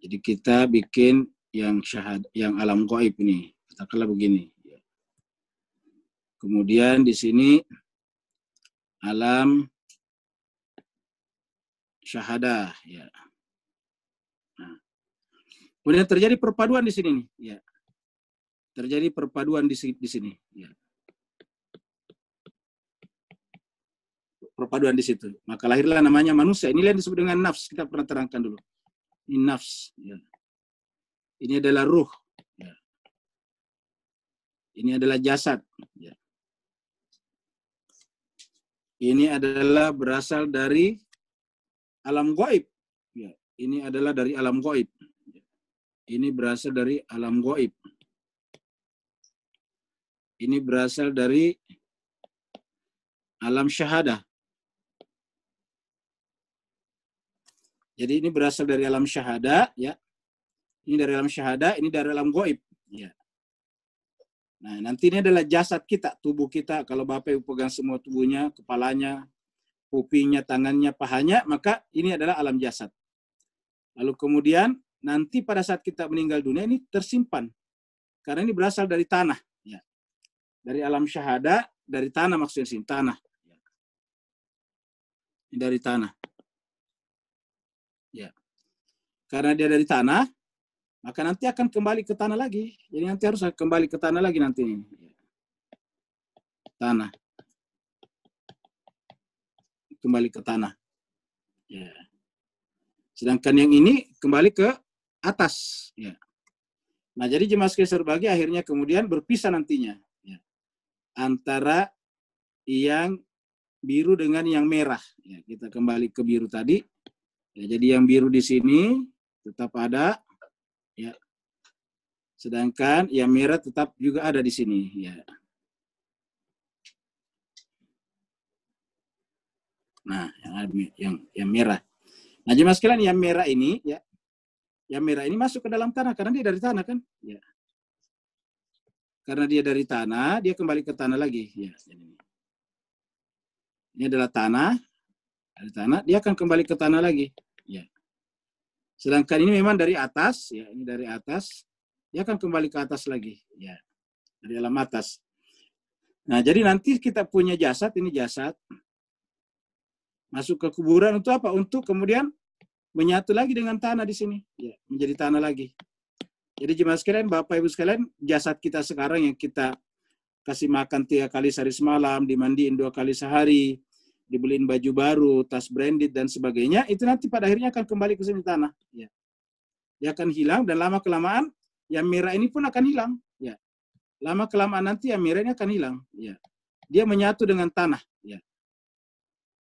Jadi kita bikin yang syahad, yang alam gaib ini. Katakanlah begini. Ya. Kemudian di sini alam syahadah. Ya. Nah. Kemudian terjadi perpaduan di sini. Ya. Terjadi perpaduan di sini. Ya. Perpaduan di situ. Maka lahirlah namanya manusia. Inilah yang disebut dengan nafs. Kita pernah terangkan dulu. Ini nafs. Ya. Ini adalah ruh. Ya. Ini adalah jasad. Ya. Ini adalah berasal dari alam gaib. Ya. Ini adalah dari alam gaib. Ya. Ini berasal dari alam gaib. Ini berasal dari alam syahadah. Jadi ini berasal dari alam syahada, ya. Ini dari alam syahada, ini dari alam gaib, ya. Nah, nanti ini adalah jasad kita, tubuh kita. Kalau Bapak Ibu pegang semua tubuhnya, kepalanya, kupingnya, tangannya, pahanya, maka ini adalah alam jasad. Lalu kemudian nanti pada saat kita meninggal dunia ini tersimpan. Karena ini berasal dari tanah, ya. Dari alam syahada, dari tanah maksudnya sini, tanah. Ya. Ini dari tanah. Ya. Karena dia dari tanah, maka nanti akan kembali ke tanah lagi. Jadi nanti harus kembali ke tanah lagi nanti. Tanah. Kembali ke tanah. Ya. Sedangkan yang ini kembali ke atas. Ya. Nah, jadi jemaah sekalian berbagi akhirnya kemudian berpisah nantinya. Ya. Antara yang biru dengan yang merah. Ya, kita kembali ke biru tadi. Ya, jadi yang biru di sini tetap ada, ya. Sedangkan yang merah tetap juga ada di sini, ya. Nah, yang merah. Nah, jemaah sekalian, yang merah ini, ya, yang merah ini masuk ke dalam tanah karena dia dari tanah kan, ya. Karena dia dari tanah, dia kembali ke tanah lagi, ya. Ini adalah tanah, dari tanah, dia akan kembali ke tanah lagi. Ya. Sedangkan ini memang dari atas, ya, ini dari atas, dia akan kembali ke atas lagi, ya, dari alam atas. Nah, jadi nanti kita punya jasad, ini jasad, masuk ke kuburan untuk apa? Untuk kemudian menyatu lagi dengan tanah di sini, ya, menjadi tanah lagi. Jadi jemaah sekalian, Bapak Ibu sekalian, jasad kita sekarang yang kita kasih makan 3 kali sehari semalam, dimandiin 2 kali sehari, dibeliin baju baru, tas branded dan sebagainya, itu nanti pada akhirnya akan kembali ke sini tanah. Ya. Dia akan hilang dan lama kelamaan yang merah ini pun akan hilang. Ya. Lama kelamaan nanti yang merah ini akan hilang. Ya. Dia menyatu dengan tanah. Ya.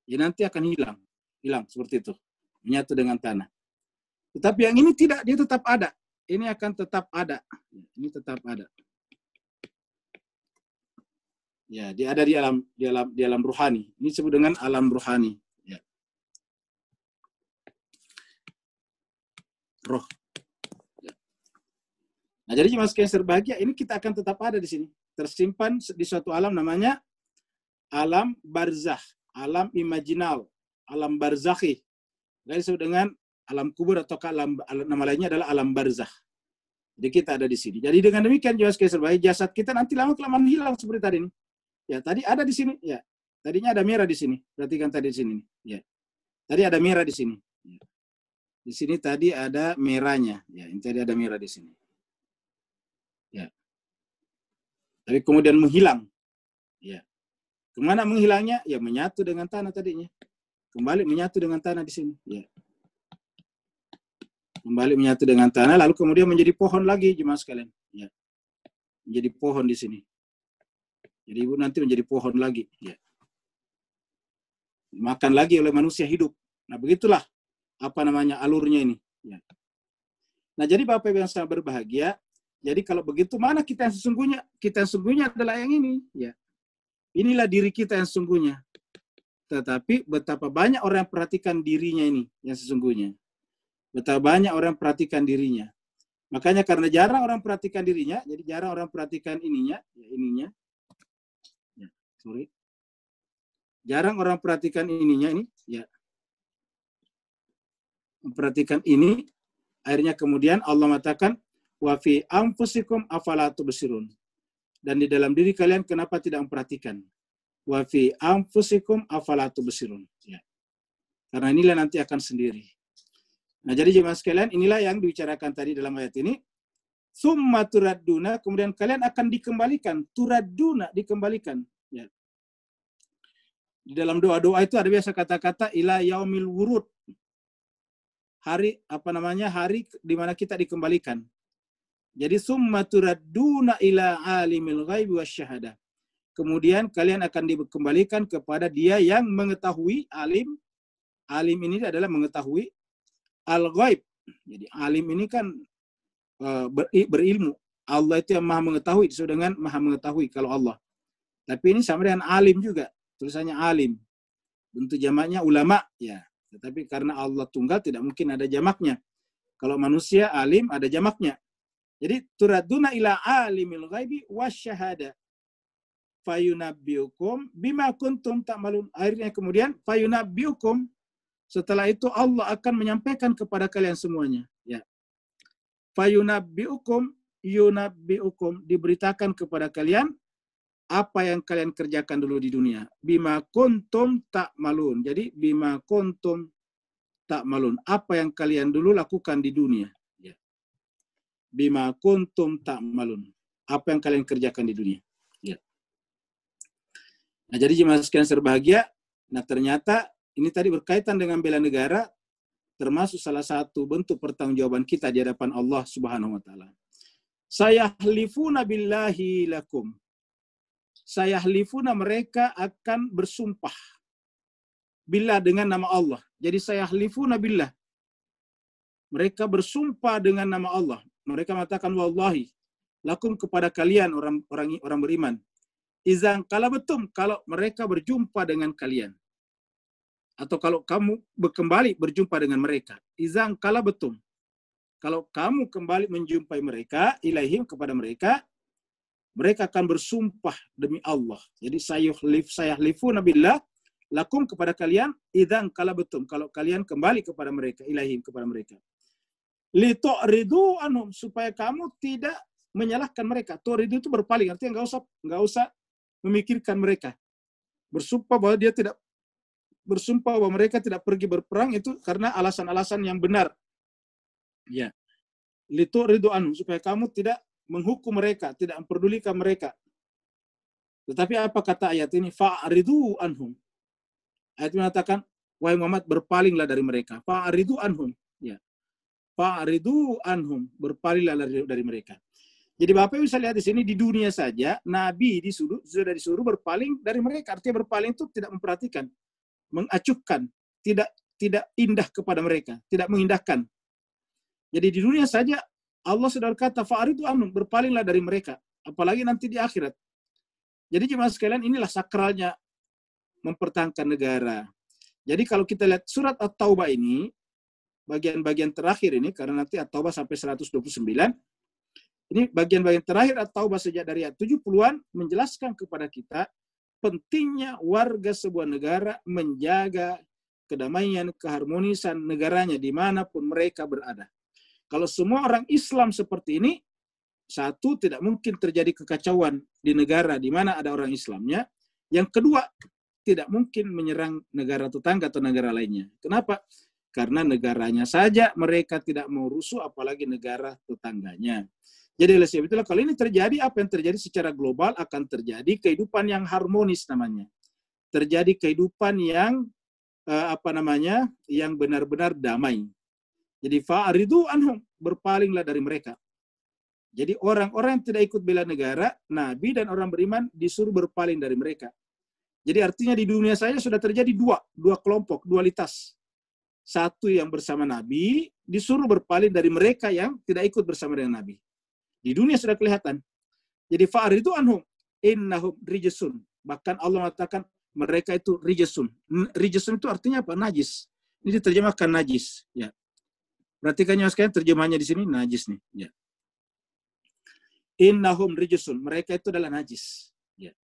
Ya, nanti akan hilang seperti itu, menyatu dengan tanah. Tetapi yang ini tidak, dia tetap ada. Ini akan tetap ada. Ini tetap ada. Ya, dia ada di alam ruhani. Ini disebut dengan alam ruhani. Ya. Roh. Ya. Nah, jadi jemaah sekalian berbahagia, ini kita akan tetap ada di sini. Tersimpan di suatu alam namanya alam barzakh, alam imajinal, alam barzakhi. Disebut dengan alam kubur atau nama lainnya adalah alam barzakh. Jadi kita ada di sini. Jadi dengan demikian jemaah sekalian serbahagia, jasad kita nanti lama-kelamaan hilang seperti tadi ini. Ya, tadi ada di sini. Ya, tadinya ada merah di sini. Perhatikan tadi di sini. Ya, tadi ada merah di sini. Ya. Di sini tadi ada merahnya. Ya, ini tadi ada merah di sini. Ya. Tapi kemudian menghilang. Ya. Kemana menghilangnya? Ya, menyatu dengan tanah tadinya. Kembali menyatu dengan tanah di sini. Ya. Kembali menyatu dengan tanah, lalu kemudian menjadi pohon lagi, jemaah sekalian. Ya. Menjadi pohon di sini. Jadi ibu nanti menjadi pohon lagi. Ya. Makan lagi oleh manusia hidup. Nah, begitulah alurnya ini. Ya. Nah, jadi Bapak Ibu yang sangat berbahagia, jadi kalau begitu mana kita yang sesungguhnya? Kita yang sesungguhnya adalah yang ini. Ya. Inilah diri kita yang sesungguhnya. Tetapi betapa banyak orang yang perhatikan dirinya ini yang sesungguhnya. Betapa banyak orang perhatikan dirinya. Makanya karena jarang orang perhatikan dirinya, jadi jarang orang perhatikan ininya, ya ininya. Ya, sorry. Jarang orang perhatikan ininya ini, ya. Memperhatikan ini, akhirnya kemudian Allah mengatakan, wa fi anfusikum afala tubsirun. Dan di dalam diri kalian kenapa tidak memperhatikan? Wa fi anfusikum afala tubsirun. Ya. Karena inilah nanti akan sendiri. Nah, jadi jemaah sekalian, inilah yang dibicarakan tadi dalam ayat ini. Summa turadduna, kemudian kalian akan dikembalikan. Turadduna, dikembalikan. Ya. Di dalam doa-doa itu ada biasa kata-kata ila yaumil wurud. Hari hari di mana kita dikembalikan. Jadi summa turadduna ila alimil ghaibi wasyahadah. Kemudian kalian akan dikembalikan kepada Dia yang mengetahui, alim. Alim ini adalah mengetahui al-ghaib. Jadi alim ini kan berilmu. Allah itu yang maha mengetahui, disebut dengan maha mengetahui kalau Allah. Tapi ini sama dengan alim juga. Tulisannya alim. Bentuk jamaknya ulama. Ya. Tetapi karena Allah tunggal tidak mungkin ada jamaknya. Kalau manusia alim ada jamaknya. Jadi turaduna ila alimil ghaibi wasyahada. Fayunabbiukum bima kuntum ta'malun. Akhirnya kemudian fayunabbiukum. Setelah itu Allah akan menyampaikan kepada kalian semuanya. Ya. Fayunabbiukum yunabbiukum, diberitakan kepada kalian apa yang kalian kerjakan dulu di dunia. Bima kuntum ta'malun. Jadi bima kuntum ta'malun. Apa yang kalian dulu lakukan di dunia. Ya. Bima kuntum ta'malun. Apa yang kalian kerjakan di dunia. Ya. Nah, jadi jemaah sekalian berbahagia, nah ternyata ini tadi berkaitan dengan bela negara, termasuk salah satu bentuk pertanggungjawaban kita di hadapan Allah Subhanahu wa taala. Sayahlifuna billahi lakum. Sayahlifuna, mereka akan bersumpah billah, dengan nama Allah. Jadi sayahlifuna billah. Mereka bersumpah dengan nama Allah. Mereka mengatakan wallahi lakum, kepada kalian orang beriman. Izan kalabetum, kalau mereka berjumpa dengan kalian. Atau kalau kamu kembali berjumpa dengan mereka. Izang kala betum. Kalau kamu kembali menjumpai mereka, ilaihim, kepada mereka, mereka akan bersumpah demi Allah. Jadi sayahlifuna billah lakum, kepada kalian, idzan kala betum, kalau kalian kembali kepada mereka, ilaihim, kepada mereka. Litu'ridu anhum, supaya kamu tidak menyalahkan mereka. Tu'ridu itu berpaling, artinya enggak usah memikirkan mereka. Bersumpah bahwa dia tidak bersumpah bahwa mereka tidak pergi berperang itu karena alasan-alasan yang benar. Ya. Litu'ridu anhum, supaya kamu tidak menghukum mereka, tidak memperdulikan mereka. Tetapi apa kata ayat ini? Fa'ridu anhum. Ayat mengatakan, wahai Muhammad, berpalinglah dari mereka. Fa'ridu anhum. Ya. Fa'ridu anhum, berpalinglah dari mereka. Jadi Bapak bisa lihat di sini, di dunia saja Nabi sudah disuruh berpaling dari mereka. Artinya berpaling itu tidak memperhatikan, mengacuhkan, tidak indah kepada mereka, tidak mengindahkan. Jadi di dunia saja Allah sudah berkata fa'ridu anhum, berpalinglah dari mereka, apalagi nanti di akhirat. Jadi jemaah sekalian, inilah sakralnya mempertahankan negara. Jadi kalau kita lihat surat At-Taubah ini, bagian-bagian terakhir ini, karena nanti At-Taubah sampai 129, ini bagian-bagian terakhir At-Taubah sejak dari ayat 70-an menjelaskan kepada kita pentingnya warga sebuah negara menjaga kedamaian, keharmonisan negaranya dimanapun mereka berada. Kalau semua orang Islam seperti ini, satu, tidak mungkin terjadi kekacauan di negara di mana ada orang Islamnya. Yang kedua, tidak mungkin menyerang negara tetangga atau negara lainnya. Kenapa? Karena negaranya saja mereka tidak mau rusuh, apalagi negara tetangganya. Jadi oleh sebab itulah kalau ini terjadi, apa yang terjadi secara global akan terjadi kehidupan yang harmonis namanya. Terjadi kehidupan yang yang benar-benar damai. Jadi fa'aridu anhum, berpalinglah dari mereka. Jadi orang-orang yang tidak ikut bela negara, Nabi dan orang beriman disuruh berpaling dari mereka. Jadi artinya di dunia saya sudah terjadi dua kelompok, dualitas. Satu yang bersama Nabi disuruh berpaling dari mereka yang tidak ikut bersama dengan Nabi. Di dunia sudah kelihatan. Jadi fa'aridu anhum innahum rijasun. Bahkan Allah mengatakan mereka itu rijasun. Rijasun itu artinya apa? Najis. Ini diterjemahkan najis. Ya. Perhatikan ya sekalian, terjemahannya di sini najis nih. Ya. Innahum rijasun. Mereka itu adalah najis. Ya.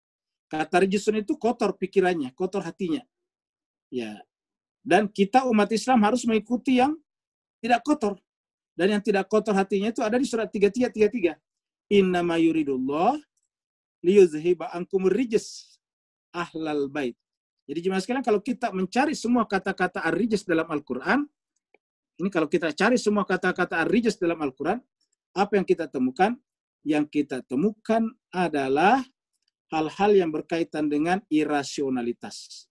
Kata rijasun itu kotor pikirannya, kotor hatinya. Ya. Dan kita umat Islam harus mengikuti yang tidak kotor. Dan yang tidak kotor hatinya itu ada di surat 33. Innama yuridullah liyuzhiba ankumur rijas ahlal bait. Jadi jemaah sekalian, kalau kita mencari semua kata-kata ar-rijas dalam Al-Quran, ini kalau kita cari semua kata-kata ar-rijas dalam Al-Quran, apa yang kita temukan? Yang kita temukan adalah hal-hal yang berkaitan dengan irasionalitas.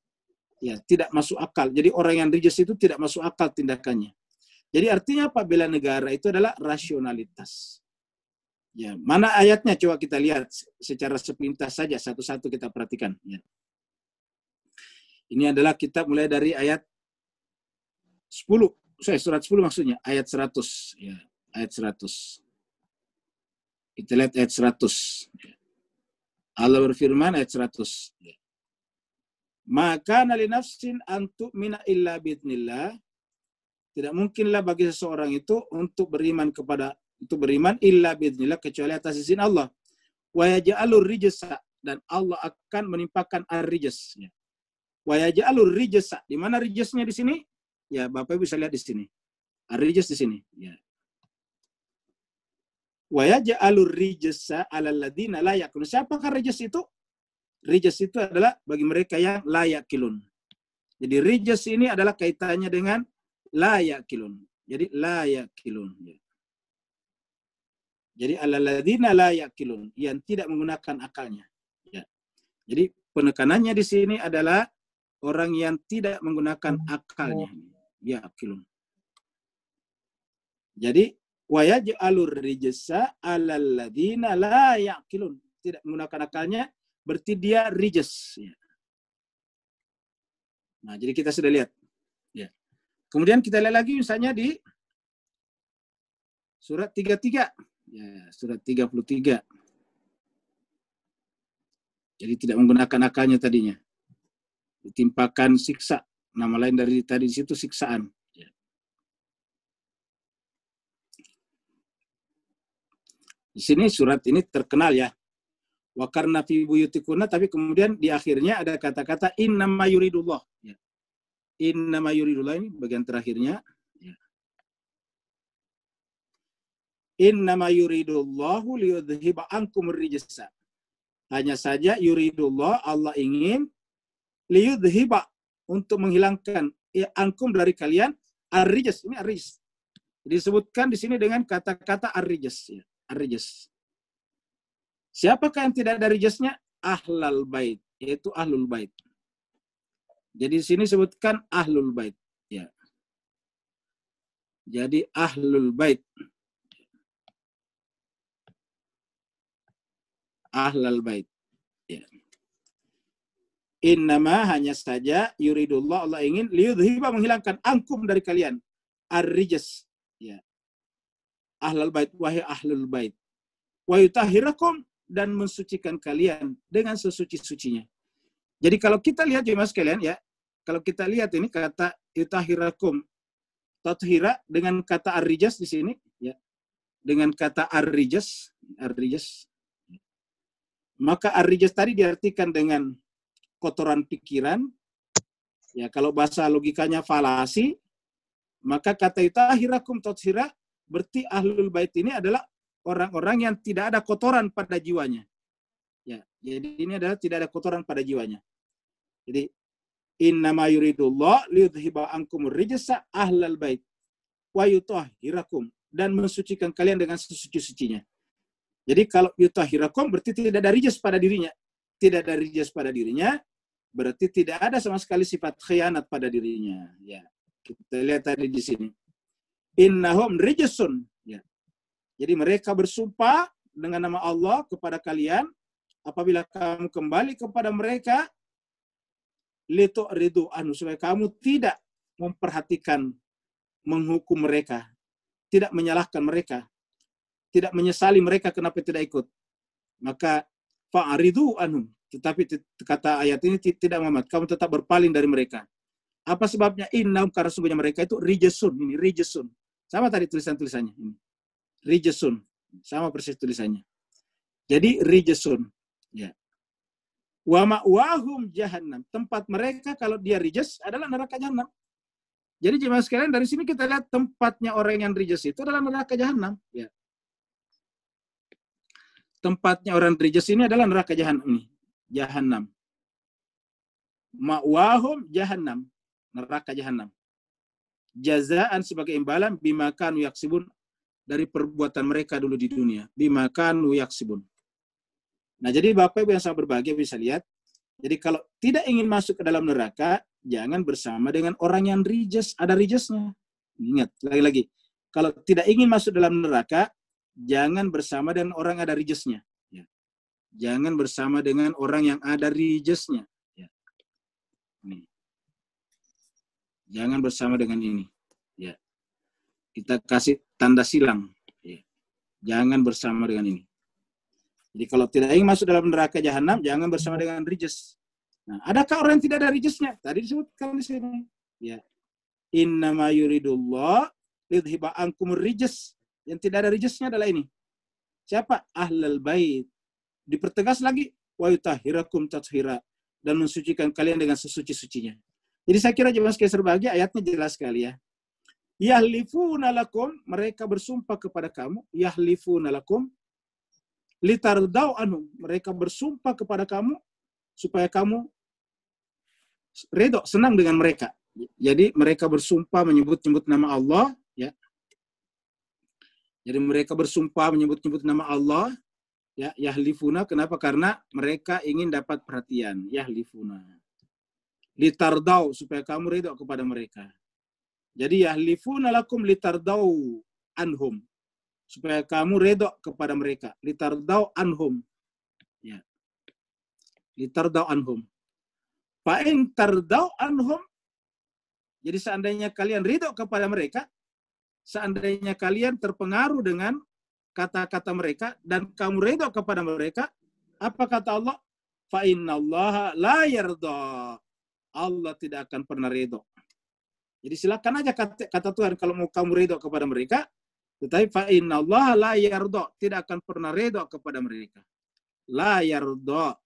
Ya, tidak masuk akal. Jadi orang yang rijas itu tidak masuk akal tindakannya. Jadi artinya apa? Bela negara itu adalah rasionalitas. Ya, mana ayatnya? Coba kita lihat secara sepintas saja, satu-satu kita perhatikan. Ya. Ini adalah kitab mulai dari ayat 10. Surat 10 maksudnya, ayat 100. Ya, ayat 100. Kita lihat ayat 100. Allah berfirman ayat 100. Ya. Maka nali nafsin antuk mina illa bi'idnillah. Tidak mungkinlah bagi seseorang itu untuk beriman illa bi'idnillah, kecuali atas izin Allah. Wa yaj'alur rijsa, dan Allah akan menimpakan ar-rijas. Ya. Wa yaj'alur rijsa, di mana rijasnya di sini? Ya, Bapak Ibu bisa lihat di sini. Ar-rijas di sini. Ya. Wa yaj'alur rijsa 'alal ladzina la yaqilun. Siapakah rijas itu? Rijas itu adalah bagi mereka yang la yaqilun. Jadi rijas ini adalah kaitannya dengan la yaqilun. Jadi la yaqilun. Ya. Jadi 'alal ladzina la yaqilun, yang tidak menggunakan akalnya. Ya. Jadi penekanannya di sini adalah orang yang tidak menggunakan akalnya. Yaqilun. Jadi wa yaj'alur rijsa 'alal ladzina la yaqilun. Tidak menggunakan akalnya, berarti dia rijas. Ya. Nah, jadi kita sudah lihat. Ya. Kemudian kita lihat lagi misalnya di surat 33. Ya, surat 33. Jadi tidak menggunakan akalnya tadinya. Ditimpakan siksa. Nama lain dari tadi di situ siksaan. Ya. Di sini surat ini terkenal ya. Wa karna fi buyutikunna, tapi kemudian di akhirnya ada kata-kata innama yuridullah. Ya. Innama yuridullah, ini bagian terakhirnya. Ya. Innama yuridullahu liyudhiba ankumur rijsa. Hanya saja yuridullah, Allah ingin liyudhiba, untuk menghilangkan ankum dari kalian ar-rijas. Ini ar-rijas. Disebutkan di sini dengan kata-kata ar-rijas. Ya. Ar-rijas. Siapakah yang tidak ada rijasnya? Ahlul bait, yaitu ahlul bait. Jadi di sini sebutkan ahlul bait. Ya. Jadi ahlul bait. Ahlul bait. Ya. Innama, hanya saja, yuridullah, Allah ingin liyudhiba, menghilangkan angkum dari kalian ar-rijas. Ya. Ahlul bait, wahai ahlul bait. Wa yutahhirakum, dan mensucikan kalian dengan sesuci-sucinya. Jadi kalau kita lihat jemaah sekalian ya, kalau kita lihat ini kata yutahhirakum, tathira dengan kata ar-rijas di sini ya. Dengan kata ar-rijas, maka ar-rijas tadi diartikan dengan kotoran pikiran. Ya, kalau bahasa logikanya falasi, maka kata yutahhirakum tathira berarti ahlul bait ini adalah orang-orang yang tidak ada kotoran pada jiwanya. Ya, jadi ini adalah tidak ada kotoran pada jiwanya. Jadi innama yuridullah liyudhiba ankumur rijsa ahlal bait wa yutahhirakum, dan mensucikan kalian dengan sesuci-sucinya. Jadi kalau yutahhirakum berarti tidak ada rijs pada dirinya. Tidak ada rijs pada dirinya, berarti tidak ada sama sekali sifat khianat pada dirinya. Ya, kita lihat tadi di sini. Innahum rijsun. Ya. Jadi mereka bersumpah dengan nama Allah kepada kalian, apabila kamu kembali kepada mereka, litu'ridu anhu, supaya kamu tidak memperhatikan, menghukum mereka, tidak menyalahkan mereka, tidak menyesali mereka kenapa tidak ikut. Maka fa'aridu anhum. Tetapi kata ayat ini tidak, Muhammad, kamu tetap berpaling dari mereka. Apa sebabnya? Innahum, karena sesungguhnya mereka itu rijsun. Ini rijsun. Sama tadi tulisan-tulisannya. Ini rijsun. Sama persis tulisannya. Jadi rijsun. Ya. Wa ma'wahum jahannam. Tempat mereka kalau dia rijs adalah neraka jahanam. Jadi jemaah sekalian, dari sini kita lihat tempatnya orang yang rijs itu adalah neraka jahanam. Ya. Tempatnya orang rijs ini adalah neraka jahanam. Ma'wahum jahannam, neraka jahanam. Jazaan, sebagai imbalan, bima kanu yaksibun, dari perbuatan mereka dulu di dunia. Bima kanu yaksibun. Nah, jadi Bapak Ibu yang sangat berbahagia bisa lihat. Jadi kalau tidak ingin masuk ke dalam neraka, jangan bersama dengan orang yang rijs, ada rijsnya. Ingat, lagi-lagi. Kalau tidak ingin masuk dalam neraka, jangan bersama dengan orang yang ada rijsnya. Ya. Jangan bersama dengan orang yang ada rijsnya. Ya. Nih. Jangan bersama dengan ini. Ya. Kita kasih tanda silang. Ya. Jangan bersama dengan ini. Jadi kalau tidak ingin masuk dalam neraka jahanam, jangan bersama dengan rijs. Nah, adakah orang yang tidak ada rijsnya? Tadi disebutkan di sini. Ya. Innama yuridullah lidhiba ankumur rijs. Yang tidak ada rijsnya adalah ini. Siapa? Ahlul bait. Dipertegas lagi, wa yutahhirakum tathira, dan mensucikan kalian dengan sesuci-sucinya. Jadi saya kira jemaah sekalian berbahagia, ayatnya jelas sekali ya. Yahlifuna lakum, mereka bersumpah kepada kamu, yahlifuna lakum litardau anhum, mereka bersumpah kepada kamu supaya kamu redha, senang dengan mereka. Jadi mereka bersumpah menyebut-nyebut nama Allah, ya. Jadi mereka bersumpah menyebut-nyebut nama Allah, ya, yahlifuna. Kenapa? Karena mereka ingin dapat perhatian. Yahlifuna litardau, supaya kamu redha kepada mereka. Jadi yahlifuna lakum litardau anhum, supaya kamu redha kepada mereka. Litardau anhum, ya. Litardau anhum. Fa in tardau anhum, jadi seandainya kalian ridho kepada mereka, seandainya kalian terpengaruh dengan kata-kata mereka dan kamu ridho kepada mereka, apa kata Allah? Fa innallaha la yarda, Allah tidak akan pernah ridho. Jadi silakan aja kata Tuhan kalau mau kamu ridho kepada mereka, tetapi fa innallaha la yarda, tidak akan pernah ridho kepada mereka. La yarda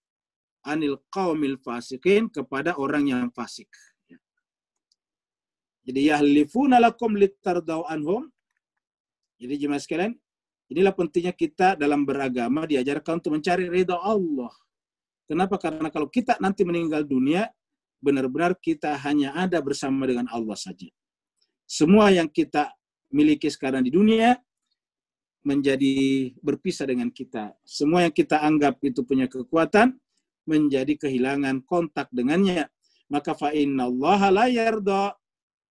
anil qaumil fasikin, kepada orang yang fasik. Jadi yahlifuna lakum litardau anhum. Jadi jemaah sekalian, inilah pentingnya kita dalam beragama diajarkan untuk mencari ridha Allah. Kenapa? Karena kalau kita nanti meninggal dunia, benar-benar kita hanya ada bersama dengan Allah saja. Semua yang kita miliki sekarang di dunia menjadi berpisah dengan kita. Semua yang kita anggap itu punya kekuatan menjadi kehilangan kontak dengannya. Maka fa innallaha la yarda,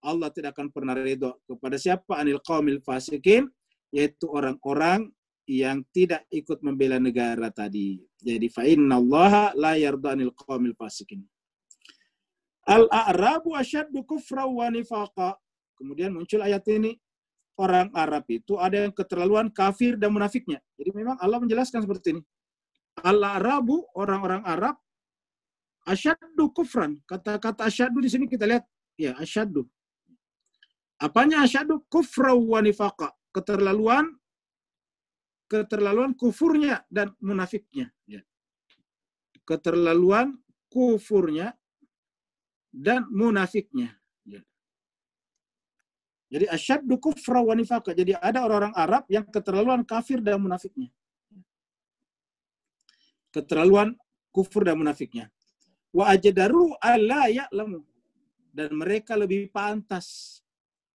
Allah tidak akan pernah ridha kepada siapa? Anil qaumil fasikin, yaitu orang-orang yang tidak ikut membela negara tadi. Jadi fa innallaha la yarda anil qaumil fasikin. Al-a'rabu asyaddu kufra wa nifaqa. Kemudian muncul ayat ini. Orang Arab itu ada yang keterlaluan kafir dan munafiknya. Jadi memang Allah menjelaskan seperti ini. Al-a'rabu, orang-orang Arab, asyaddu kufran. Kata-kata asyaddu di sini kita lihat, ya, asyaddu. Apanya asyaddu? Kufra wa nifaqa. Keterlaluan kufurnya dan munafiknya. Ya. Keterlaluan kufurnya dan munafiknya. Ya. Jadi asyaddu kufra wa nifaqa. Jadi ada orang-orang Arab yang keterlaluan kafir dan munafiknya. Keterlaluan kufur dan munafiknya. Wa ajdaru alla ya'lamu. Dan mereka lebih pantas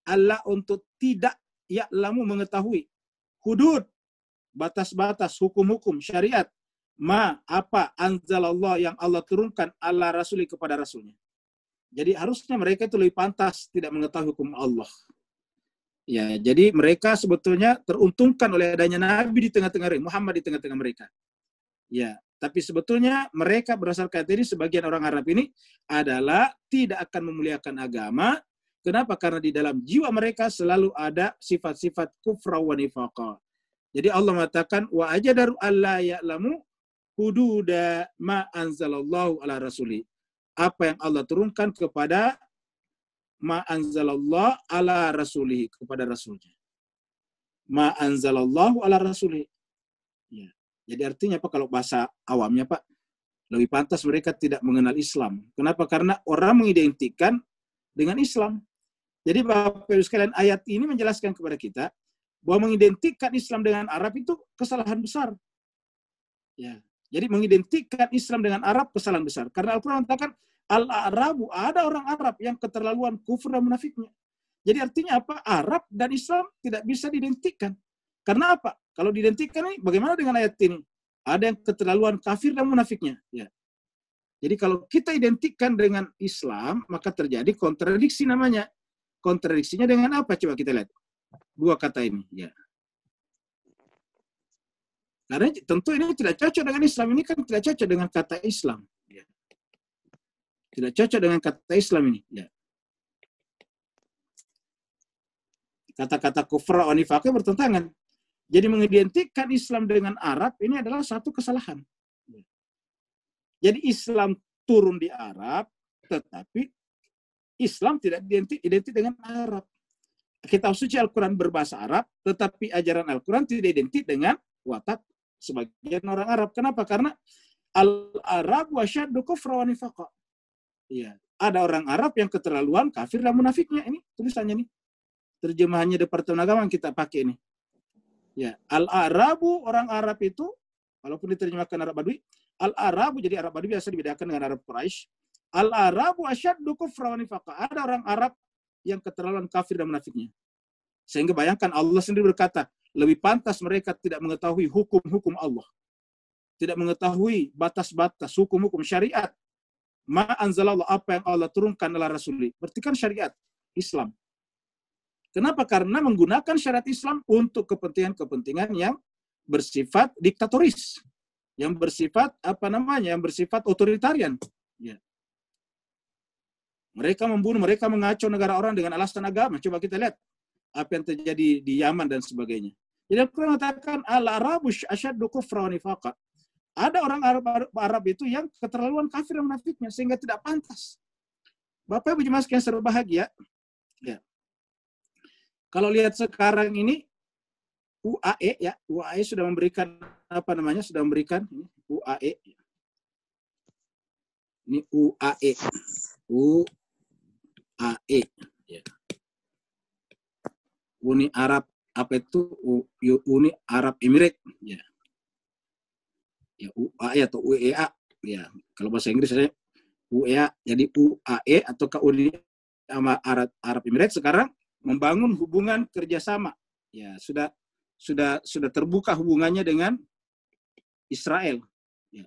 Allah untuk tidak ya'lamu mengetahui hudud, batas-batas, hukum-hukum, syariat. Apa anzalallah yang Allah turunkan ala rasuli kepada rasulnya. Jadi harusnya mereka itu lebih pantas tidak mengetahui hukum Allah. Ya, jadi mereka sebetulnya teruntungkan oleh adanya Nabi di tengah-tengah mereka, Muhammad di tengah-tengah mereka. Ya, tapi sebetulnya mereka berdasarkan ini sebagian orang Arab ini adalah tidak akan memuliakan agama. Kenapa? Karena di dalam jiwa mereka selalu ada sifat-sifat kufra wa nifaqa. Jadi Allah mengatakan wa ajdaru alla ya'lamu hududa ma anzalallahu ala rasuli. Apa yang Allah turunkan kepada ma anzalallah ala rasulihi, kepada rasulnya. Ma anzalallahu ala rasulihi. Ya. Jadi artinya apa kalau bahasa awamnya Pak? Lebih pantas mereka tidak mengenal Islam. Kenapa? Karena orang mengidentikan dengan Islam. Jadi Bapak Ibu sekalian, ayat ini menjelaskan kepada kita bahwa mengidentikan Islam dengan Arab itu kesalahan besar. Ya. Jadi mengidentikan Islam dengan Arab kesalahan besar. Karena Al-Quran mengatakan Al-Arabu, ada orang Arab yang keterlaluan kufur dan munafiknya. Jadi artinya apa? Arab dan Islam tidak bisa diidentikan. Karena apa? Kalau diidentikan ini, bagaimana dengan ayat ini? Ada yang keterlaluan kafir dan munafiknya. Ya. Jadi kalau kita identikan dengan Islam, maka terjadi kontradiksi namanya. Kontradiksinya dengan apa? Coba kita lihat. Dua kata ini. Ya. Karena tentu ini tidak cocok dengan Islam. Ini kan tidak cocok dengan kata Islam. Ya. Tidak cocok dengan kata Islam ini. Ya. Kata-kata kufra wa nifaqah bertentangan. Jadi mengidentikan Islam dengan Arab ini adalah satu kesalahan. Jadi Islam turun di Arab, tetapi Islam tidak identik dengan Arab. Kitab suci Al-Quran berbahasa Arab, tetapi ajaran Al-Quran tidak identik dengan watak sebagian orang Arab. Kenapa? Karena Al-Arab wasyaddu kufra wa nifaqa. Ya, ada orang Arab yang keterlaluan kafir dan munafiknya. Ini tulisannya nih. Terjemahannya Departemen Agama yang kita pakai ini. Ya, Al-Arabu, orang Arab itu, walaupun diterjemahkan Arab Badui, Al-Arabu, jadi Arab Badui biasa dibedakan dengan Arab Quraisy. Al-Arabu asyaddu kufra wa nifaqa. Ada orang Arab yang keterlaluan kafir dan munafiknya. Sehingga bayangkan Allah sendiri berkata, lebih pantas mereka tidak mengetahui hukum-hukum Allah. Tidak mengetahui batas-batas hukum-hukum syariat. Ma anzalallah, apa yang Allah turunkan adalah Rasuli. Berarti kan syariat Islam. Kenapa? Karena menggunakan syariat Islam untuk kepentingan-kepentingan yang bersifat diktatoris, yang bersifat yang bersifat otoritarian. Ya. Mereka membunuh, mereka mengacau negara orang dengan alasan agama. Coba kita lihat apa yang terjadi di Yaman dan sebagainya. Jadi Al-Quran mengatakan al-Arabu asyaddu kufra wa nifaqa. Ada orang Arab itu yang keterlaluan kafir dan munafiknya sehingga tidak pantas. Bapak Ibu jemaah sekalian berbahagia. Ya. Kalau lihat sekarang ini UAE ya, UAE sudah memberikan sudah memberikan ini UAE. Ini UAE. UAE ya. Uni Arab Uni Arab Emirates ya. Ya UAE atau UEA ya. Kalau bahasa Inggris saya UEA, jadi UAE atau Uni Arab Emirates sekarang membangun hubungan kerjasama. Ya, sudah terbuka hubungannya dengan Israel. Ya.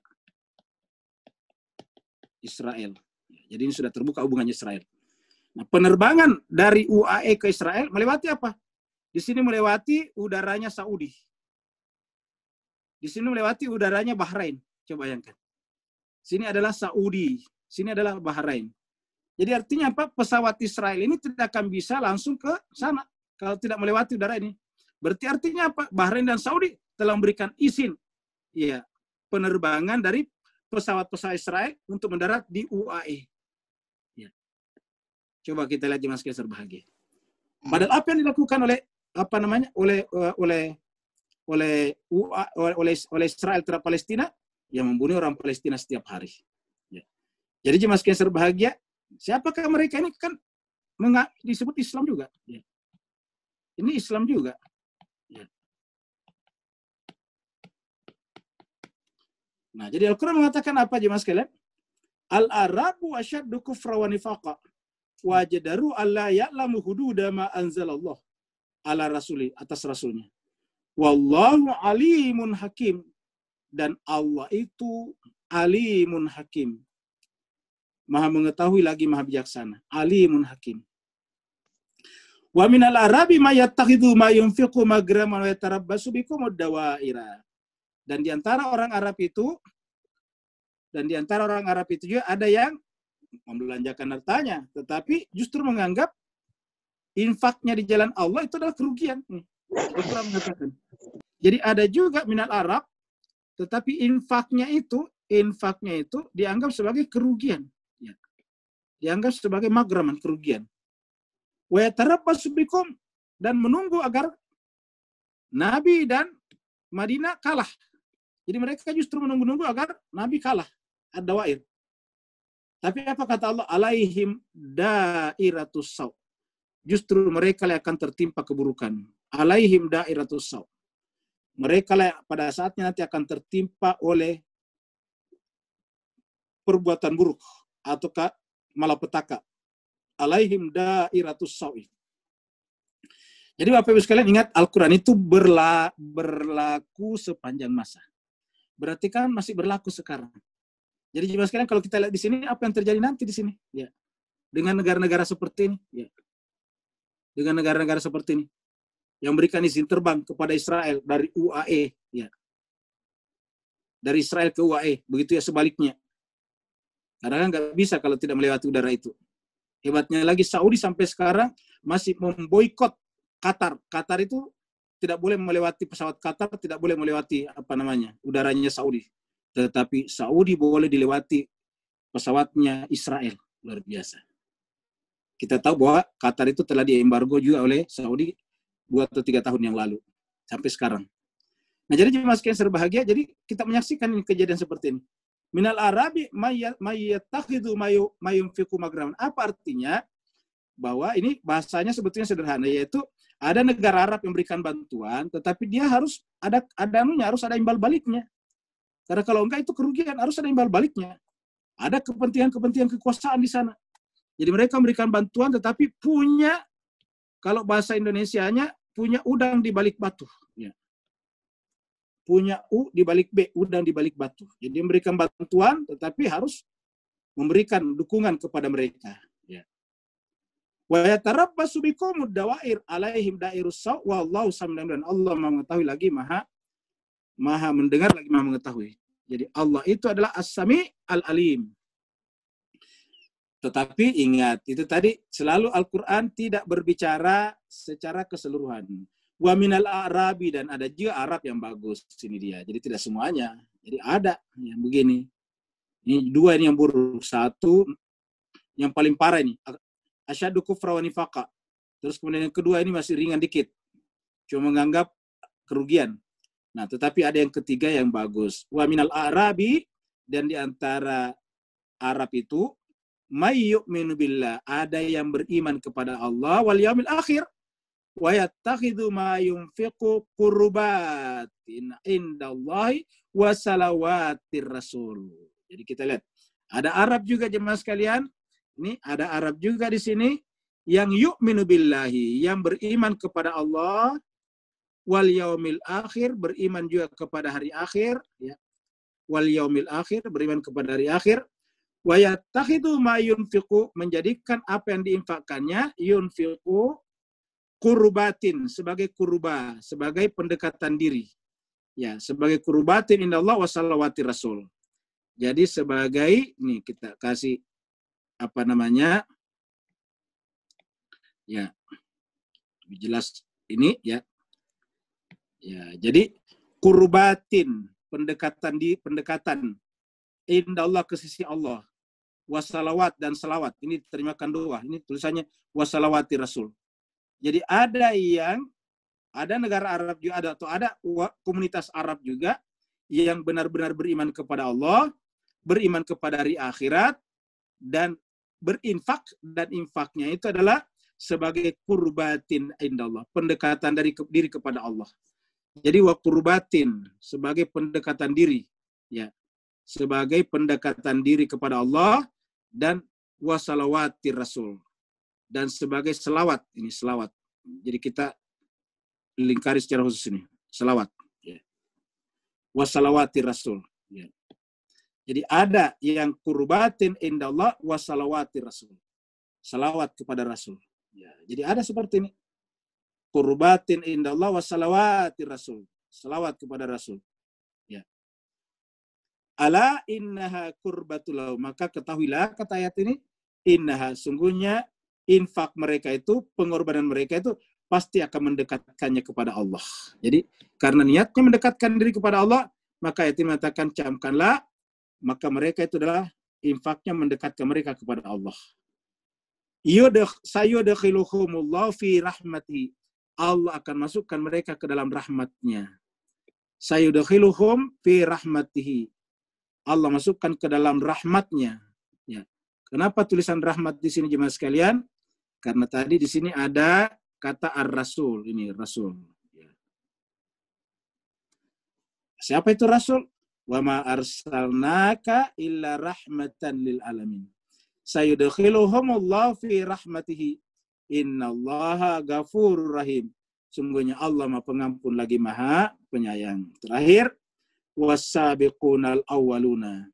Israel. Jadi ini sudah terbuka hubungannya Israel. Nah, penerbangan dari UAE ke Israel melewati apa? Di sini melewati udaranya Saudi. Di sini melewati udaranya Bahrain. Coba bayangkan. Sini adalah Saudi, sini adalah Bahrain. Jadi artinya apa? Pesawat Israel ini tidak akan bisa langsung ke sana kalau tidak melewati udara ini. Berarti artinya apa? Bahrain dan Saudi telah memberikan izin ya, penerbangan dari pesawat-pesawat Israel untuk mendarat di UAE. Ya. Coba kita lihat jemaah sekalian berbahagia. Padahal apa yang dilakukan oleh Israel terhadap Palestina yang membunuh orang Palestina setiap hari. Ya. Jadi jemaah sekalian berbahagia, siapakah mereka ini? Kan disebut Islam juga. Ya. Ini Islam juga. Ya. Nah, jadi Al-Quran mengatakan apa jemaah sekalian? Al-Arabu asyaddu kufra wa nifaqa wa jadaru alla ya'lamu hududa ma anzalallah ala rasuli, atas rasulnya. Wallahu alimun hakim. Dan Allah itu alimun hakim. Maha mengetahui lagi maha bijaksana. Alimun hakim. Wa minal arabi ma yattakhidhu ma yunfiqu magraman wa yatarabbasu bikum ad-dawaira. Dan di antara orang Arab itu juga ada yang membelanjakan hartanya, tetapi justru menganggap infaknya di jalan Allah itu adalah kerugian. Al-Quran mengatakan. Jadi ada juga minal Arab, tetapi infaknya itu dianggap sebagai kerugian. Ya. Dianggap sebagai magraman, kerugian. Wa yatarabbasu bikum, dan menunggu agar Nabi dan Madinah kalah. Jadi mereka justru menunggu-nunggu agar Nabi kalah. Ad-dawair. Tapi apa kata Allah? Alaihim dairatus saw. Justru mereka yang akan tertimpa keburukan. Alaihim dairatus saw. Mereka lah pada saatnya nanti akan tertimpa oleh perbuatan buruk ataukah malapetaka. Alaihim dairatus saw. Jadi Bapak Ibu sekalian ingat, Al-Quran itu berlaku sepanjang masa. Berarti kan masih berlaku sekarang. Jadi jemaah sekalian, kalau kita lihat di sini, apa yang terjadi nanti di sini? Ya. Dengan negara-negara seperti ini. Ya. Dengan negara-negara seperti ini. Yang berikan izin terbang kepada Israel dari UAE. Ya. Dari Israel ke UAE. Begitu ya sebaliknya. Karena kan nggak bisa kalau tidak melewati udara itu. Hebatnya lagi, Saudi sampai sekarang masih memboikot Qatar. Qatar itu tidak boleh melewati pesawat Qatar, tidak boleh melewati udaranya Saudi. Tetapi Saudi boleh dilewati pesawatnya Israel. Luar biasa. Kita tahu bahwa Qatar itu telah diembargo juga oleh Saudi 2 atau 3 tahun yang lalu. Sampai sekarang. Nah, jadi jemaah sekalian berbahagia, jadi kita menyaksikan ini kejadian seperti ini. Minal arabi mayyattakhidhu mayunfiqu magraman. Apa artinya? Bahwa ini bahasanya sebetulnya sederhana, yaitu ada negara Arab yang memberikan bantuan, tetapi dia harus ada imbal baliknya. Karena kalau enggak itu kerugian, harus ada imbal baliknya. Ada kepentingan kekuasaan di sana. Jadi mereka memberikan bantuan, tetapi punya, kalau bahasa Indonesianya, punya udang di balik batu. Ya. Punya U di balik B, udang di balik batu. Jadi memberikan bantuan, tetapi harus memberikan dukungan kepada mereka. Ya. Wa yatarabbasu bikum ad-dawair alaihim dairus saw wallahu sami'un, dan Allah mengetahui lagi maha mendengar lagi maha mengetahui. Jadi Allah itu adalah As-Sami' Al-Alim. Tetapi ingat, itu tadi selalu Al-Quran tidak berbicara secara keseluruhan. Wa minal Arabi, dan ada juga Arab yang bagus. Sini dia. Jadi tidak semuanya. Jadi ada yang begini. Ini 2 ini yang buruk. 1 yang paling parah ini. Asyaddu kufra wa nifaqa. Terus kemudian yang kedua ini masih ringan dikit. Cuma menganggap kerugian. Nah, tetapi ada yang ketiga yang bagus. Wa minal Arabi, dan di antara Arab itu, may yu'minu billah, ada yang beriman kepada Allah wal yaumil akhir, wa yattakhidhu ma yunfiqu qurbatin indallahi wa salawatir rasul. Jadi kita lihat, ada Arab juga jemaah sekalian. Ini ada Arab juga di sini yang yu'minu billahi, yang beriman kepada Allah, wal yaumil akhir, beriman juga kepada hari akhir, ya. Wal yaumil akhir, beriman kepada hari akhir. Wa yattakhidhu ma yunfiqu, menjadikan apa yang diinfakkannya, yunfiqu qurbatin, sebagai kurba, sebagai pendekatan diri. Ya, sebagai kurbatin indallah wa salawatir rasul. Jadi sebagai, nih kita kasih ya, jelas ini ya. Ya, jadi kurbatin, pendekatan indallah, ke sisi Allah. Wassalawat, dan salawat. Ini terimakan doa. Ini tulisannya wassalawati rasul. Jadi ada negara Arab juga, ada komunitas Arab juga yang benar-benar beriman kepada Allah, beriman kepada hari akhirat, dan berinfak, dan infaknya itu adalah sebagai qurbatin indallah, pendekatan dari diri kepada Allah. Jadi wa qurbatin sebagai pendekatan diri, ya, sebagai pendekatan diri kepada Allah, dan wa salawati rasul, dan sebagai selawat. Ini selawat. Jadi kita lingkari secara khusus ini, selawat. Ya. Wa salawati rasul. Ya. Jadi ada yang qurbatin indallah wa salawati rasul. Salawat kepada Rasul. Ya, jadi ada seperti ini. Qurbatin indallah wa salawati rasul. Salawat kepada Rasul. Ya. Ala innaha qurbatul lahu. Maka ketahuilah, kata ayat ini, innaha, sungguhnya infak mereka itu, pengorbanan mereka itu pasti akan mendekatkannya kepada Allah. Jadi karena niatnya mendekatkan diri kepada Allah, maka ayat ini mengatakan camkanlah, maka mereka itu adalah infaknya mendekatkan mereka kepada Allah. Sayudkhiluhumullah fi rahmati. Allah akan masukkan mereka ke dalam rahmatnya. Sayudkhiluhum fi rahmatihi. Allah masukkan ke dalam rahmatnya. Ya. Kenapa tulisan rahmat di sini jemaah sekalian? Karena tadi di sini ada kata ar-rasul. Ini rasul. Ya. Siapa itu rasul? Wa ma arsalnaka illa rahmatan lil alamin. Sayudkhiluhumullah fi rahmatihi. Innallaha ghafurur rahim. Sungguhnya Allah Maha Pengampun lagi Maha Penyayang. Terakhir, wasabiqunal awwaluna.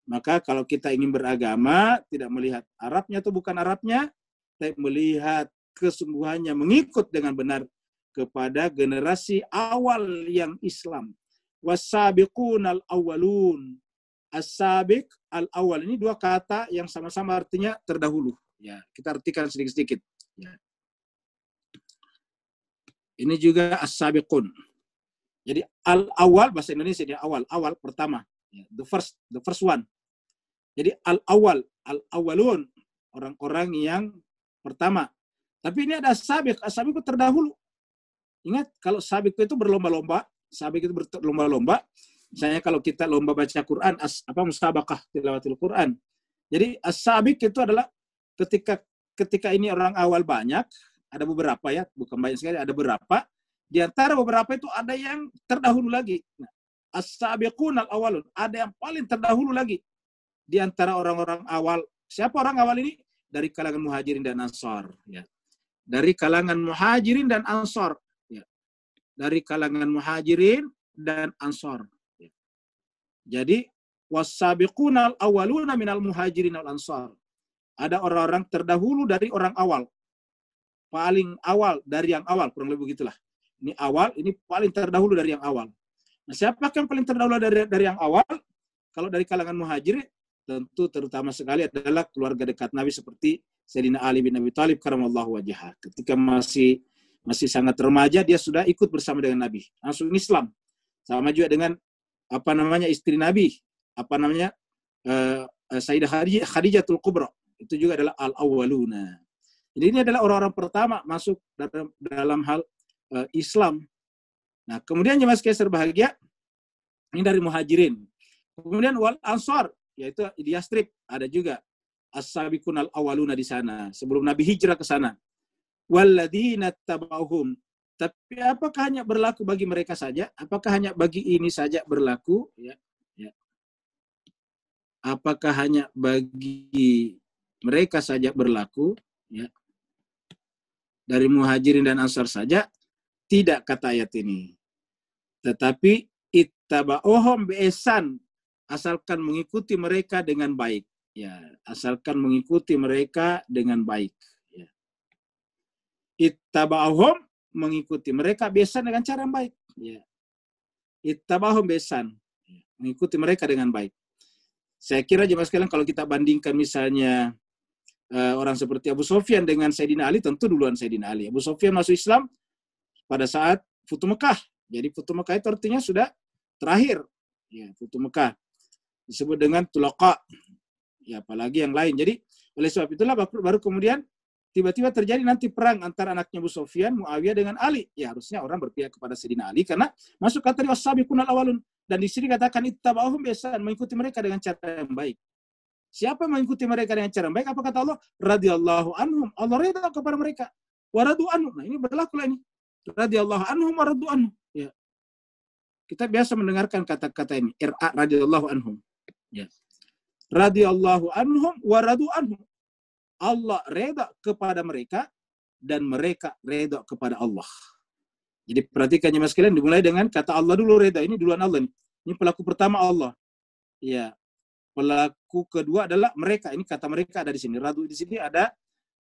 Maka kalau kita ingin beragama, tidak melihat Arabnya atau bukan Arabnya, tapi melihat kesungguhannya mengikut dengan benar kepada generasi awal yang Islam. Wasabiqunal awwalun. As-sabiq, al-awwal, ini dua kata yang sama-sama artinya terdahulu. Ya, kita artikan sedikit-sedikit. Ya. Ini juga as-sabiqun. Jadi al-awwal bahasa Indonesia dia awal, pertama. Ya, the first one. Jadi al-awwal, al-awwalun, orang-orang yang pertama. Tapi ini ada as-sabiq, as-sabiq itu terdahulu. Ingat kalau sabiq itu berlomba-lomba, Misalnya kalau kita lomba baca Quran, musabaqah tilawatil Quran. Jadi as-sabiq itu adalah ketika ini orang awal banyak, ada beberapa ya, bukan banyak sekali, ada beberapa. Di antara beberapa itu ada yang terdahulu lagi. Nah, as-sabiqun al-awwalun, ada yang paling terdahulu lagi di antara orang-orang awal. Siapa orang awal ini? Dari kalangan muhajirin dan ansar. Ya. Dari kalangan muhajirin dan ansar. Ya. Dari kalangan muhajirin dan ansar. Jadi wasabiqunal awwaluna minal muhajirin wal ansar. Ada orang-orang terdahulu dari orang awal. Paling awal dari yang awal, kurang lebih begitulah. Ini awal, ini paling terdahulu dari yang awal. Nah, siapa yang paling terdahulu dari yang awal? Kalau dari kalangan muhajirin, tentu terutama sekali adalah keluarga dekat Nabi seperti Sayyidina Ali bin Abi Thalib karamallahu wajhah. Ketika masih sangat remaja, dia sudah ikut bersama dengan Nabi. Langsung Islam. Sama juga dengan istri Nabi, Sayyidah Khadijatul Kubra, itu juga adalah al-awwaluna. Jadi ini adalah orang-orang pertama masuk dalam hal Islam. Nah, kemudian jemaah sekalian berbahagia, ini dari muhajirin. Kemudian wal ansar, yaitu di Yastrib, ada juga as-sabiqun al-awwaluna di sana, sebelum Nabi hijrah ke sana. Walladzina tabauhum. Tapi apakah hanya berlaku bagi mereka saja? Apakah hanya bagi ini saja berlaku? Ya. Apakah hanya bagi mereka saja berlaku? Ya. Dari muhajirin dan ansar saja? Tidak, kata ayat ini. Tetapi ittaba'uhum bi'ihsan, asalkan mengikuti mereka dengan baik. Ya, asalkan mengikuti mereka dengan baik. Ya. Ittaba'uhum, mengikuti mereka besan dengan cara yang baik. Ya. Ittabahum besan, mengikuti mereka dengan baik. Saya kira jemaah sekalian kalau kita bandingkan misalnya orang seperti Abu Sufyan dengan Sayyidina Ali, tentu duluan Sayyidina Ali. Abu Sufyan masuk Islam pada saat Futu Mekah. Jadi Futu Mekah itu artinya sudah terakhir. Ya, Futu Mekah disebut dengan Tulaqa. Ya, apalagi yang lain. Jadi oleh sebab itulah baru kemudian tiba-tiba terjadi nanti perang antara anaknya Abu Sufyan, Muawiyah dengan Ali. Ya harusnya orang berpihak kepada Sayyidina Ali karena masuk kata wasabiqunal awwalun, dan di sini katakan ittaba'uhum biihsan, mengikuti mereka dengan cara yang baik. Siapa mengikuti mereka dengan cara baik? Apa kata Allah? Radhiyallahu anhum. Allah redha kepada mereka. Wa radu anhum. Nah, ini berlaku lah ini. Radhiyallahu anhum wa radu anhum. Ya. Kita biasa mendengarkan kata-kata ini. Ir'a radhiyallahu anhum. Ya. Radhiyallahu anhum wa radu anhum. Allah redha kepada mereka dan mereka redha kepada Allah. Jadi perhatikan jemaah sekalian, dimulai dengan kata Allah dulu redha. Ini duluan Allah nih. Ini pelaku pertama Allah. Ya. Pelaku kedua adalah mereka. Ini kata mereka ada di sini. Radu di sini ada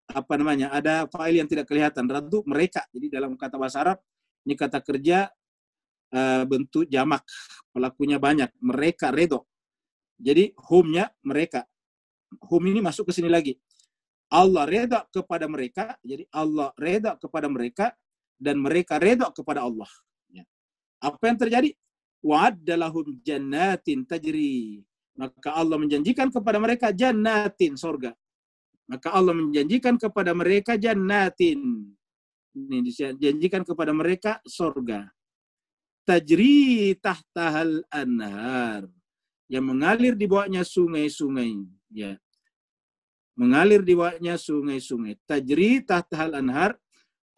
apa namanya? Ada fa'il yang tidak kelihatan. Radu mereka. Jadi dalam kata bahasa Arab ini kata kerja bentuk jamak. Pelakunya banyak. Mereka redo. Jadi humnya mereka. Hum ini masuk ke sini lagi. Allah reda kepada mereka. Jadi Allah reda kepada mereka dan mereka reda kepada Allah. Ya. Apa yang terjadi? Wa'addalahum jannatin tajri. Maka Allah menjanjikan kepada mereka jannatin, surga. Maka Allah menjanjikan kepada mereka jannatin. Ini dijanjikan kepada mereka surga. Tajri tahtahal anhar. Yang mengalir di bawahnya sungai-sungai. Ya. Mengalir di bawahnya sungai-sungai. Tajri tahtahal anhar.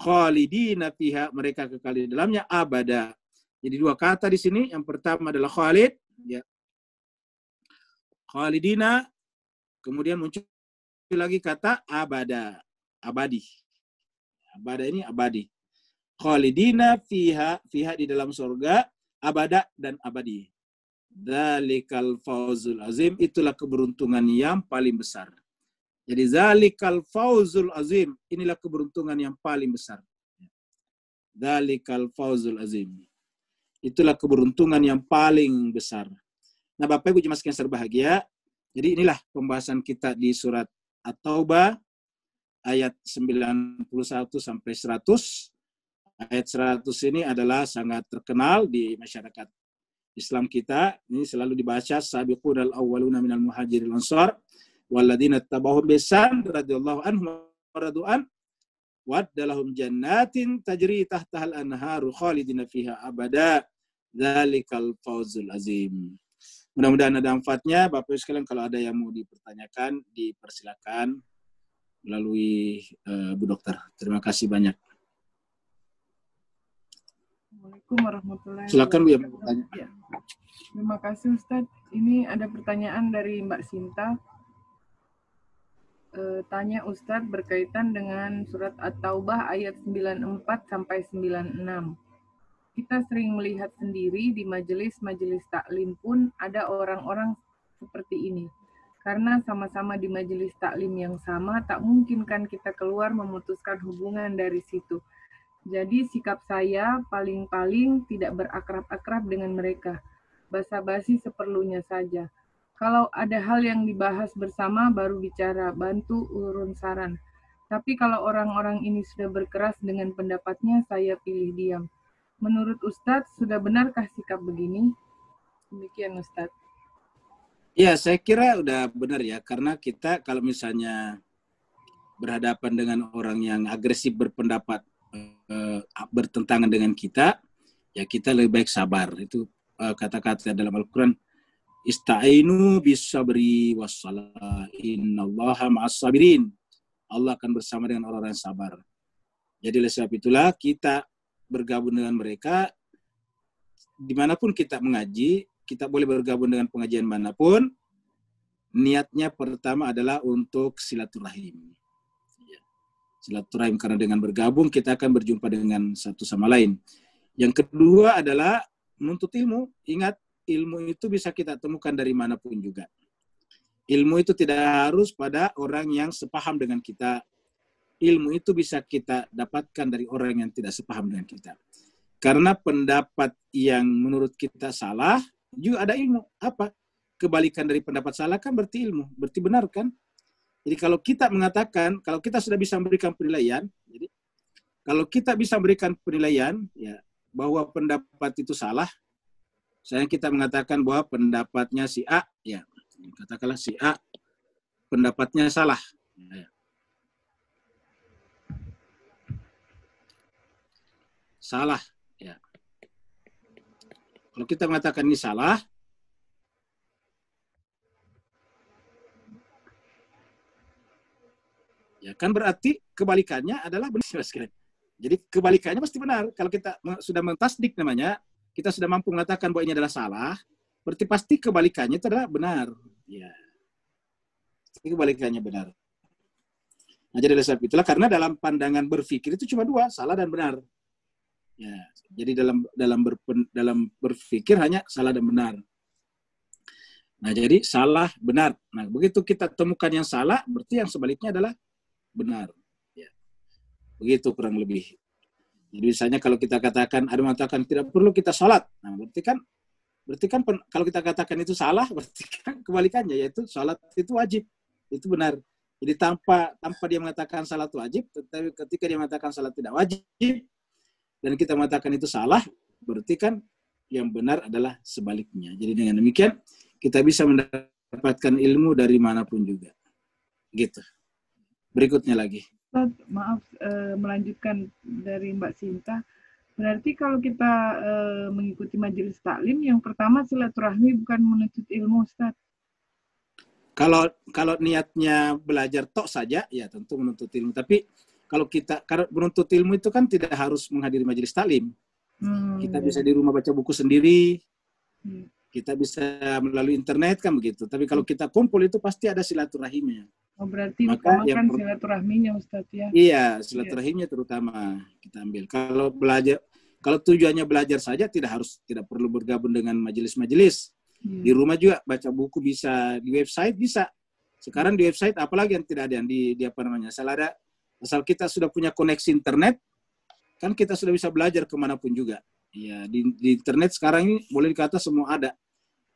Khalidina fiha. Mereka kekal di dalamnya abada. Jadi dua kata di sini. Yang pertama adalah khalid. Ya. Khalidina, kemudian muncul lagi kata abada, abadi. Abada ini abadi. Khalidina fiha, fiha di dalam surga, abada dan abadi. Zalikal fawzul azim, itulah keberuntungan yang paling besar. Jadi zalikal fawzul azim, inilah keberuntungan yang paling besar. Zalikal fawzul azim. Itulah keberuntungan yang paling besar. Nah, Bapak Ibu jemaah sekalian berbahagia, jadi inilah pembahasan kita di surat At-Taubah ayat 91 sampai 100. Ayat 100 ini adalah sangat terkenal di masyarakat Islam kita. Ini selalu dibaca sabiqunal awwaluna minal muhajirin wal ansar walladzina tabauhum bisan radhiyallahu anhum radu'an waddalahum jannatin tajri tahtahal anharu khalidina fiha abada dzalikal fawzul azim. Mudah-mudahan ada manfaatnya. Bapak Ibu sekalian, kalau ada yang mau dipertanyakan, dipersilakan melalui Bu Dokter. Terima kasih banyak. Assalamualaikum warahmatullahi wabarakatuh. Silakan Bu yang mau bertanya. Ya. Terima kasih Ustadz. Ini ada pertanyaan dari Mbak Sinta. Tanya Ustadz berkaitan dengan surat At-Taubah ayat 94 sampai 96. Kita sering melihat sendiri di majelis-majelis taklim pun ada orang-orang seperti ini. Karena sama-sama di majelis taklim yang sama, tak mungkin kan kita keluar memutuskan hubungan dari situ. Jadi sikap saya paling-paling tidak berakrab-akrab dengan mereka. Basa-basi seperlunya saja. Kalau ada hal yang dibahas bersama baru bicara, bantu urun saran. Tapi kalau orang-orang ini sudah berkeras dengan pendapatnya, saya pilih diam. Menurut Ustadz, sudah benarkah sikap begini? Demikian Ustadz. Ya, saya kira udah benar ya. Karena kita kalau misalnya berhadapan dengan orang yang agresif berpendapat bertentangan dengan kita, ya kita lebih baik sabar. Itu kata-kata dalam Al-Quran. Ista'inu bis-sabri was-salah. Innallaha ma'as-sabirin. Allah akan bersama dengan orang-orang yang sabar. Jadi oleh sebab itulah kita bergabung dengan mereka, dimanapun kita mengaji, kita boleh bergabung dengan pengajian manapun, niatnya pertama adalah untuk silaturahim. Silaturahim karena dengan bergabung kita akan berjumpa dengan satu sama lain. Yang kedua adalah menuntut ilmu. Ingat, ilmu itu bisa kita temukan dari manapun juga. Ilmu itu tidak harus pada orang yang sepaham dengan kita. Ilmu itu bisa kita dapatkan dari orang yang tidak sepaham dengan kita. Karena pendapat yang menurut kita salah, juga ada ilmu. Apa? Kebalikan dari pendapat salah kan berarti ilmu, berarti benar kan? Jadi kalau kita mengatakan, kalau kita sudah bisa memberikan penilaian, jadi kalau kita bisa memberikan penilaian, ya bahwa pendapat itu salah, saya kita mengatakan bahwa pendapatnya si A, ya katakanlah si A, pendapatnya salah. Ya. Salah, ya. Kalau kita mengatakan ini salah, kan berarti kebalikannya adalah benar. Jadi kebalikannya pasti benar. Kalau kita sudah mentasdik namanya, kita sudah mampu mengatakan bahwa ini adalah salah, berarti pasti kebalikannya itu adalah benar. Ya. Kebalikannya benar. Nah, jadi oleh sebab itulah, karena dalam pandangan berpikir itu cuma dua, salah dan benar. Ya, jadi dalam berpikir hanya salah dan benar. Nah, jadi salah, benar. Nah, begitu kita temukan yang salah, berarti yang sebaliknya adalah benar. Ya. Begitu kurang lebih. Jadi misalnya kalau kita katakan, ada mengatakan tidak perlu kita sholat. Nah, berarti kan kalau kita katakan itu salah, berarti kan kebalikannya, yaitu sholat itu wajib. Itu benar. Jadi tanpa dia mengatakan salat wajib, tetapi ketika dia mengatakan salat tidak wajib, dan kita mengatakan itu salah, berarti kan yang benar adalah sebaliknya. Jadi dengan demikian, kita bisa mendapatkan ilmu dari manapun juga. Gitu. Berikutnya lagi. Maaf, melanjutkan dari Mbak Sinta. Berarti kalau kita mengikuti majelis taklim, yang pertama silaturahmi bukan menuntut ilmu, Ustaz. Kalau niatnya belajar tok saja, ya tentu menuntut ilmu. Tapi kalau menuntut ilmu itu kan tidak harus menghadiri majelis taklim. Kita bisa di rumah baca buku sendiri. Kita bisa melalui internet kan begitu. Tapi kalau kita kumpul itu pasti ada silaturahimnya. Oh, berarti utamakan silaturahminya, Ustaz, ya? Iya, silaturahimnya terutama kita ambil. Kalau tujuannya belajar saja, tidak perlu bergabung dengan majelis-majelis. Di rumah juga baca buku bisa, di website bisa. Sekarang di website apalagi yang tidak ada yang di apa namanya? Asal kita sudah punya koneksi internet, kan kita sudah bisa belajar kemanapun juga. Ya, di internet sekarang ini boleh dikata semua ada.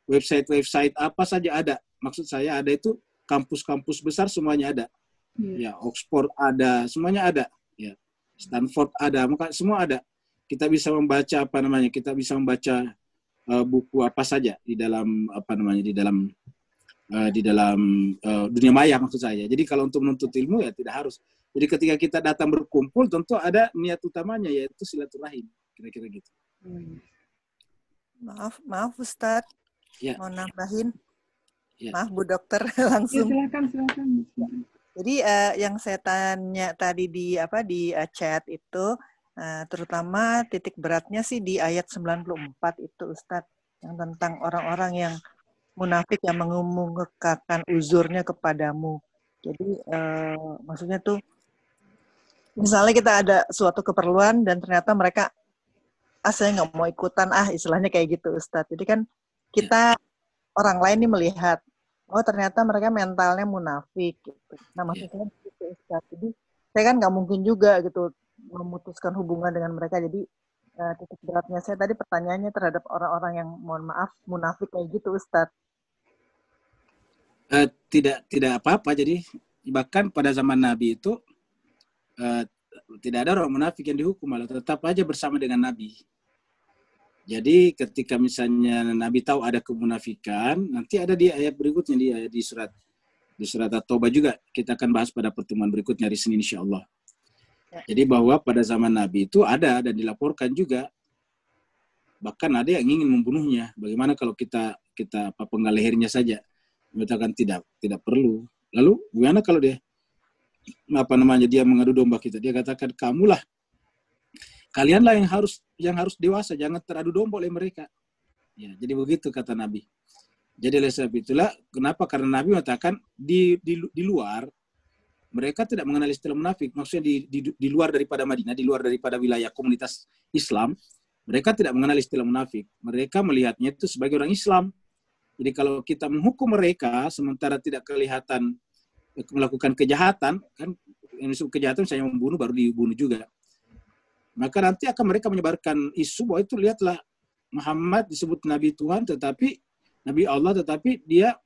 Website apa saja ada. Maksud saya ada itu kampus-kampus besar semuanya ada. Ya, Oxford ada, semuanya ada. Ya, Stanford ada, maka semua ada. Kita bisa membaca apa namanya? Kita bisa membaca buku apa saja di dalam apa namanya? Di dalam dunia maya maksud saya. Jadi kalau untuk menuntut ilmu ya tidak harus. Jadi ketika kita datang berkumpul tentu ada niat utamanya yaitu silaturahim. Kira-kira gitu. Maaf Ustadz. Ya. Mau nambahin. Ya. Maaf Bu Dokter langsung. Ya, silakan. Jadi yang saya tanya tadi di chat itu terutama titik beratnya sih di ayat 94 itu Ustadz, yang tentang orang-orang yang munafik yang mengemukakan uzurnya kepadamu. Jadi maksudnya tuh misalnya kita ada suatu keperluan dan ternyata mereka saya nggak mau ikutan istilahnya kayak gitu Ustadz. Jadi kan kita orang lain nih melihat oh ternyata mereka mentalnya munafik gitu. Nah maksudnya gitu Ustadz. Jadi saya kan nggak mungkin juga gitu memutuskan hubungan dengan mereka. Jadi titik beratnya saya tadi pertanyaannya terhadap orang-orang yang mohon maaf munafik kayak gitu Ustadz. Tidak apa-apa. Jadi bahkan pada zaman Nabi itu tidak ada orang munafik yang dihukum, malah tetap aja bersama dengan Nabi. Jadi ketika misalnya Nabi tahu ada kemunafikan, nanti ada di ayat berikutnya di surat At-Taubah juga kita akan bahas pada pertemuan berikutnya hari Senin insyaallah. Jadi bahwa pada zaman Nabi itu ada dan dilaporkan juga, bahkan ada yang ingin membunuhnya. Bagaimana kalau kita penggal lehernya saja? Mengatakan tidak perlu. Lalu bagaimana kalau dia dia mengadu domba kita? Dia katakan kalianlah yang harus dewasa, jangan teradu domba oleh mereka. Ya, jadi begitu kata Nabi. Jadi oleh sebab itulah kenapa? Karena Nabi mengatakan di luar mereka tidak mengenal istilah munafik. Maksudnya di luar daripada Madinah, di luar daripada wilayah komunitas Islam, mereka tidak mengenal istilah munafik. Mereka melihatnya itu sebagai orang Islam. Jadi kalau kita menghukum mereka sementara tidak kelihatan melakukan kejahatan, kan yang disebut kejahatan misalnya membunuh baru dibunuh juga. Maka nanti akan mereka menyebarkan isu bahwa itu lihatlah Muhammad disebut Nabi Tuhan Nabi Allah tetapi dia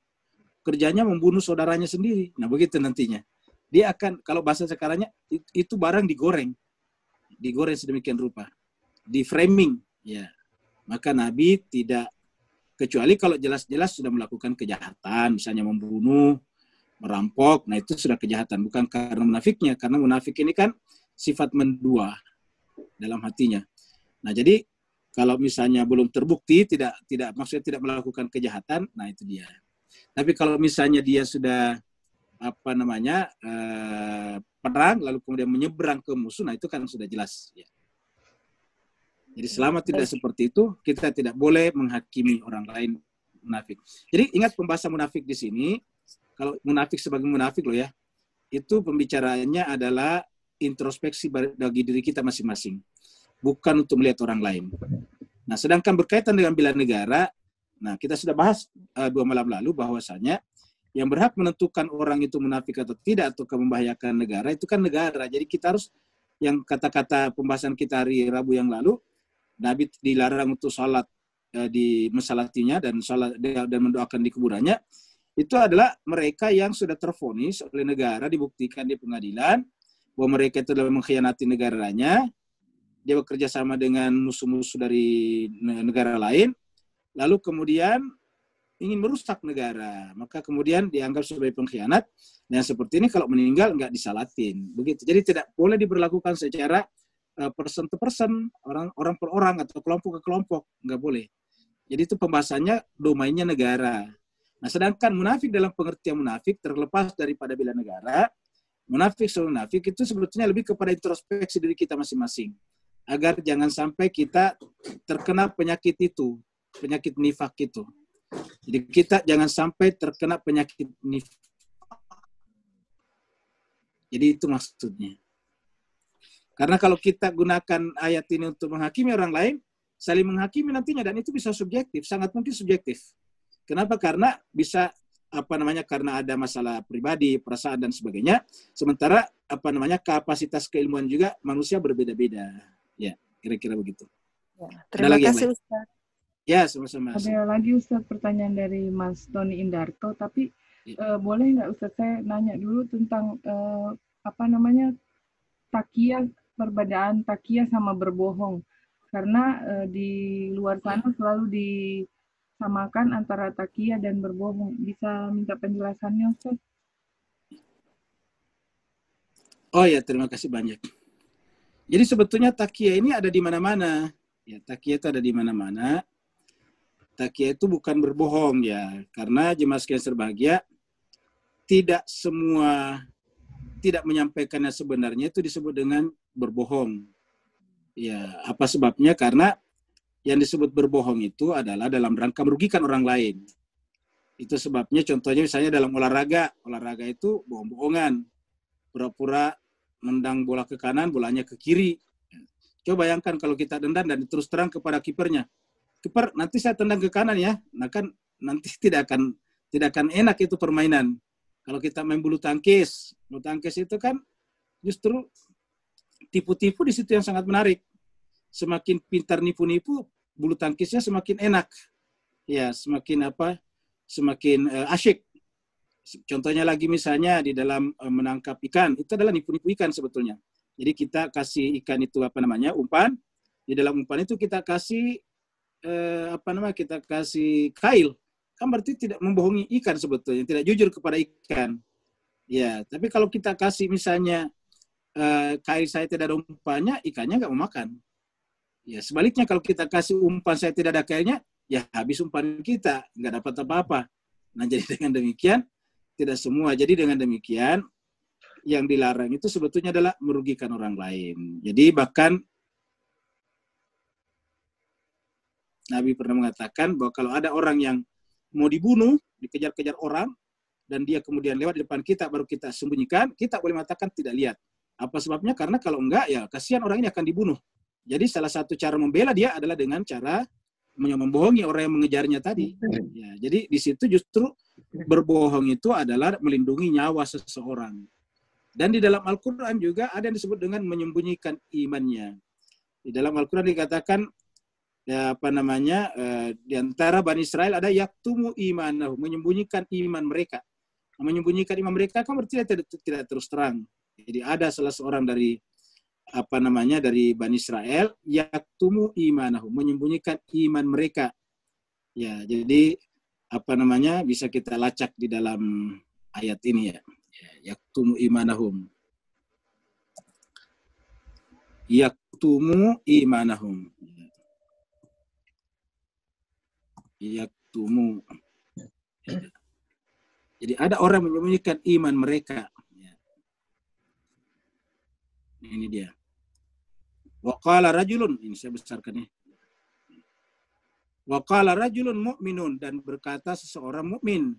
kerjanya membunuh saudaranya sendiri. Nah begitu nantinya. Dia akan, kalau bahasa sekarangnya, itu barang digoreng sedemikian rupa, di framing, ya. Maka Nabi tidak, kecuali kalau jelas-jelas sudah melakukan kejahatan, misalnya membunuh, merampok, nah itu sudah kejahatan, bukan karena munafiknya, karena munafik ini kan sifat mendua dalam hatinya. Nah jadi kalau misalnya belum terbukti, maksudnya tidak melakukan kejahatan, nah itu dia. Tapi kalau misalnya dia sudah perang lalu kemudian menyeberang ke musuh, nah itu kan sudah jelas. Ya. Jadi selama tidak seperti itu, kita tidak boleh menghakimi orang lain munafik. Jadi ingat pembahasan munafik di sini, kalau munafik sebagai munafik loh ya, itu pembicaraannya adalah introspeksi bagi diri kita masing-masing, bukan untuk melihat orang lain. Nah, sedangkan berkaitan dengan bela negara, nah kita sudah bahas 2 malam lalu bahwasanya yang berhak menentukan orang itu munafik atau tidak atau membahayakan negara itu kan negara. Jadi kita harus, yang kata-kata pembahasan kita hari Rabu yang lalu, Nabi dilarang untuk sholat di mesalatinya dan sholat dan mendoakan di kuburannya. Itu adalah mereka yang sudah tervonis oleh negara, dibuktikan di pengadilan bahwa mereka itu adalah mengkhianati negaranya. Dia bekerja sama dengan musuh-musuh dari negara lain, lalu kemudian ingin merusak negara, maka kemudian dianggap sebagai pengkhianat. Dan seperti ini kalau meninggal nggak disalatin, begitu. Jadi tidak boleh diberlakukan secara person to person, orang per orang atau kelompok ke kelompok, nggak boleh. Jadi itu pembahasannya domainnya negara. Nah, sedangkan munafik dalam pengertian munafik terlepas daripada bela negara, munafik itu sebetulnya lebih kepada introspeksi diri kita masing-masing. Agar jangan sampai kita terkena penyakit itu, penyakit nifak itu. Jadi kita jangan sampai terkena penyakit nifak. Jadi itu maksudnya. Karena kalau kita gunakan ayat ini untuk menghakimi orang lain, saling menghakimi nantinya, dan itu bisa subjektif, sangat mungkin subjektif. Kenapa? Karena bisa karena ada masalah pribadi, perasaan dan sebagainya. Sementara kapasitas keilmuan juga manusia berbeda-beda. Ya, kira-kira begitu. Ya, terima kasih Ustaz. Ya, sama-sama. Ada lagi Ustaz pertanyaan dari Mas Tony Indarto, tapi boleh nggak Ustaz saya nanya dulu tentang takiyah, perbedaan takiyah sama berbohong. Karena di luar sana selalu disamakan antara takiyah dan berbohong. Bisa minta penjelasannya Ustaz? Oh ya, terima kasih banyak. Jadi sebetulnya takiyah ini ada di mana-mana. Ya, takiyah itu ada di mana-mana. Takiyah itu bukan berbohong ya, karena jemaah sekalian berbahagia, tidak semua tidak menyampaikannya sebenarnya itu disebut dengan berbohong. Ya, apa sebabnya? Karena yang disebut berbohong itu adalah dalam rangka merugikan orang lain. Itu sebabnya contohnya misalnya dalam olahraga itu bohong-bohongan. Pura-pura nendang bola ke kanan, bolanya ke kiri. Coba bayangkan kalau kita tendang dan terus terang kepada kipernya. Kiper, nanti saya tendang ke kanan ya. Nah kan nanti tidak akan enak itu permainan. Kalau kita main bulu tangkis itu kan justru tipu-tipu di situ yang sangat menarik. Semakin pintar nipu-nipu, bulu tangkisnya semakin enak. Ya, semakin asyik. Contohnya lagi misalnya di dalam menangkap ikan, itu adalah nipu-nipu ikan sebetulnya. Jadi kita kasih ikan itu umpan. Di dalam umpan itu kita kasih kita kasih kail. Kan berarti tidak membohongi ikan sebetulnya, tidak jujur kepada ikan. Ya, tapi kalau kita kasih misalnya kail saya tidak ada umpannya, ikannya nggak mau makan. Ya, sebaliknya kalau kita kasih umpan saya tidak ada kailnya, ya habis umpan kita, nggak dapat apa-apa. Nah, jadi dengan demikian tidak semua. Jadi dengan demikian, yang dilarang itu sebetulnya adalah merugikan orang lain. Jadi bahkan Nabi pernah mengatakan bahwa kalau ada orang yang mau dibunuh, dikejar-kejar orang, dan dia kemudian lewat di depan kita, baru kita sembunyikan, kita boleh mengatakan tidak lihat. Apa sebabnya? Karena kalau enggak, ya kasihan orang ini akan dibunuh. Jadi salah satu cara membela dia adalah dengan cara membohongi orang yang mengejarnya tadi. Ya, jadi di situ justru berbohong itu adalah melindungi nyawa seseorang. Dan di dalam Al-Quran juga ada yang disebut dengan menyembunyikan imannya. Di dalam Al-Quran dikatakan di antara Bani Israel ada yaktumu imanahu, menyembunyikan iman mereka. Menyembunyikan iman mereka kan berarti tidak terus terang. Jadi ada salah seorang dari dari Bani Israel yaktumu imanahu, menyembunyikan iman mereka. Ya, jadi bisa kita lacak di dalam ayat ini ya. Yaktumu imanahum. Yaktumu imanahum. Yaktumu. Jadi ada orang menyembunyikan iman mereka. Ini dia. Wa qala rajulun, ini saya besarkan ya. Wa qala rajulun mu'minun, dan berkata seseorang mukmin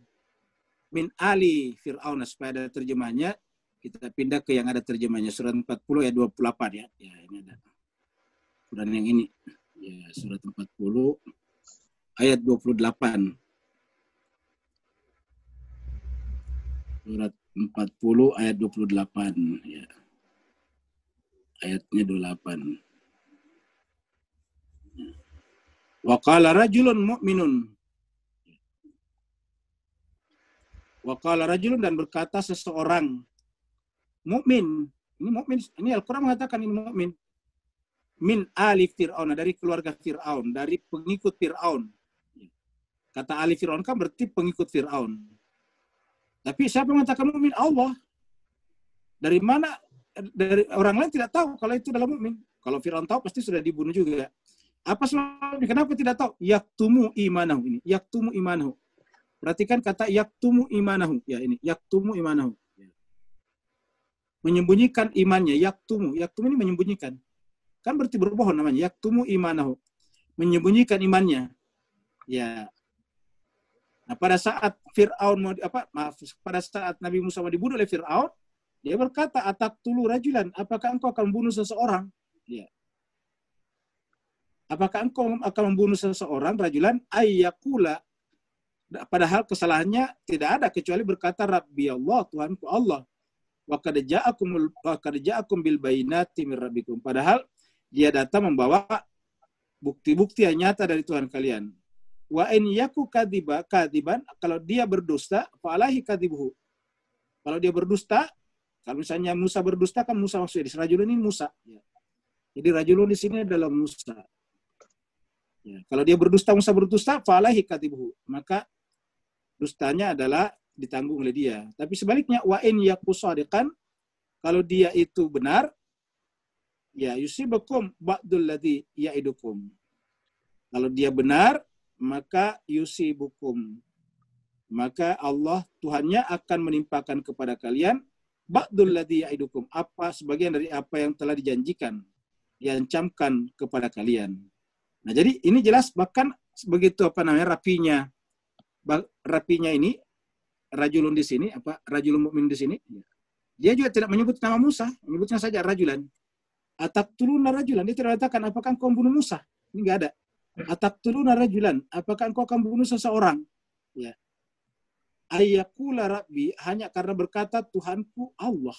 min ali Fir'aun, supaya ada terjemahnya. Kita pindah ke yang ada terjemahnya, surat 40 ayat 28 ya. Ya, ini ada. Quran yang ini. Ya, surat 40 ayat 28. Surat 40 ayat 28 ya. Ayatnya 28. Wa qala rajulun mu'minun. Wa qala rajulun, dan berkata seseorang mukmin. Ini mukmin, ini Al-Qur'an mengatakan ini mukmin. Min ali Fir'aun, dari keluarga Fir'aun, dari pengikut Fir'aun. Kata ali Fir'aun kan berarti pengikut Fir'aun. Tapi siapa yang mengatakan mukmin? Allah. Dari mana? Dari orang lain tidak tahu kalau itu adalah mukmin. Kalau Fir'aun tahu pasti sudah dibunuh juga. Apa sebabnya? Kenapa tidak tahu? Yaktumu imanahu, ini. Yaktumu imanahu. Perhatikan kata yaktumu imanahu. Ya, ini. Yaktumu imanahu. Menyembunyikan imannya. Yaktumu. Yaktumu ini menyembunyikan. Kan berarti berbohong namanya. Yaktumu imanahu. Menyembunyikan imannya. Ya. Nah, pada saat Fir'aun pada saat Nabi Musa mau dibunuh oleh Fir'aun, dia berkata, "Ataqtulu rajulan, apakah engkau akan membunuh seseorang?" Ya. Apakah engkau akan membunuh seseorang, rajulan ayyakula, padahal kesalahannya tidak ada kecuali berkata Rabbi Allah, Tuhanku Allah. Wa qad ja'akum bil bayyinati min rabbikum. Padahal dia datang membawa bukti-bukti yang nyata dari Tuhan kalian. Wa in yaku kadiban, kalau dia berdusta, fa alaihi kadibuhu. Kalau dia berdusta, kalau misalnya Musa berdusta, kan Musa maksudnya di rajulun ini Musa. Ya. Jadi rajulun di sini adalah Musa. Ya. Kalau dia berdusta, Musa berdusta, fa alaihi kadibuhu. Maka dustanya adalah ditanggung oleh dia. Tapi sebaliknya, wa in yaku shadiqan, kalau dia itu benar, ya yusibakum ba'dul ladzi ya'idukum. Kalau dia benar, maka yusibukum, maka Allah Tuhannya akan menimpakan kepada kalian ba'dul ladzi ya'idukum, apa sebagian dari apa yang telah dijanjikan, diancamkan kepada kalian. Nah, jadi ini jelas bahkan begitu rapinya ini rajulun di sini, rajulun mukmin di sini, dia juga tidak menyebut nama Musa, menyebutnya saja rajulan. Ataqtuluna rajulan, dia tidak katakan apakah engkau membunuh Musa. Ini enggak ada. Ataqtuluna rajulan, apakah engkau akan membunuh seseorang? Ya. Ayyakula Rabbi, hanya karena berkata Tuhanku Allah.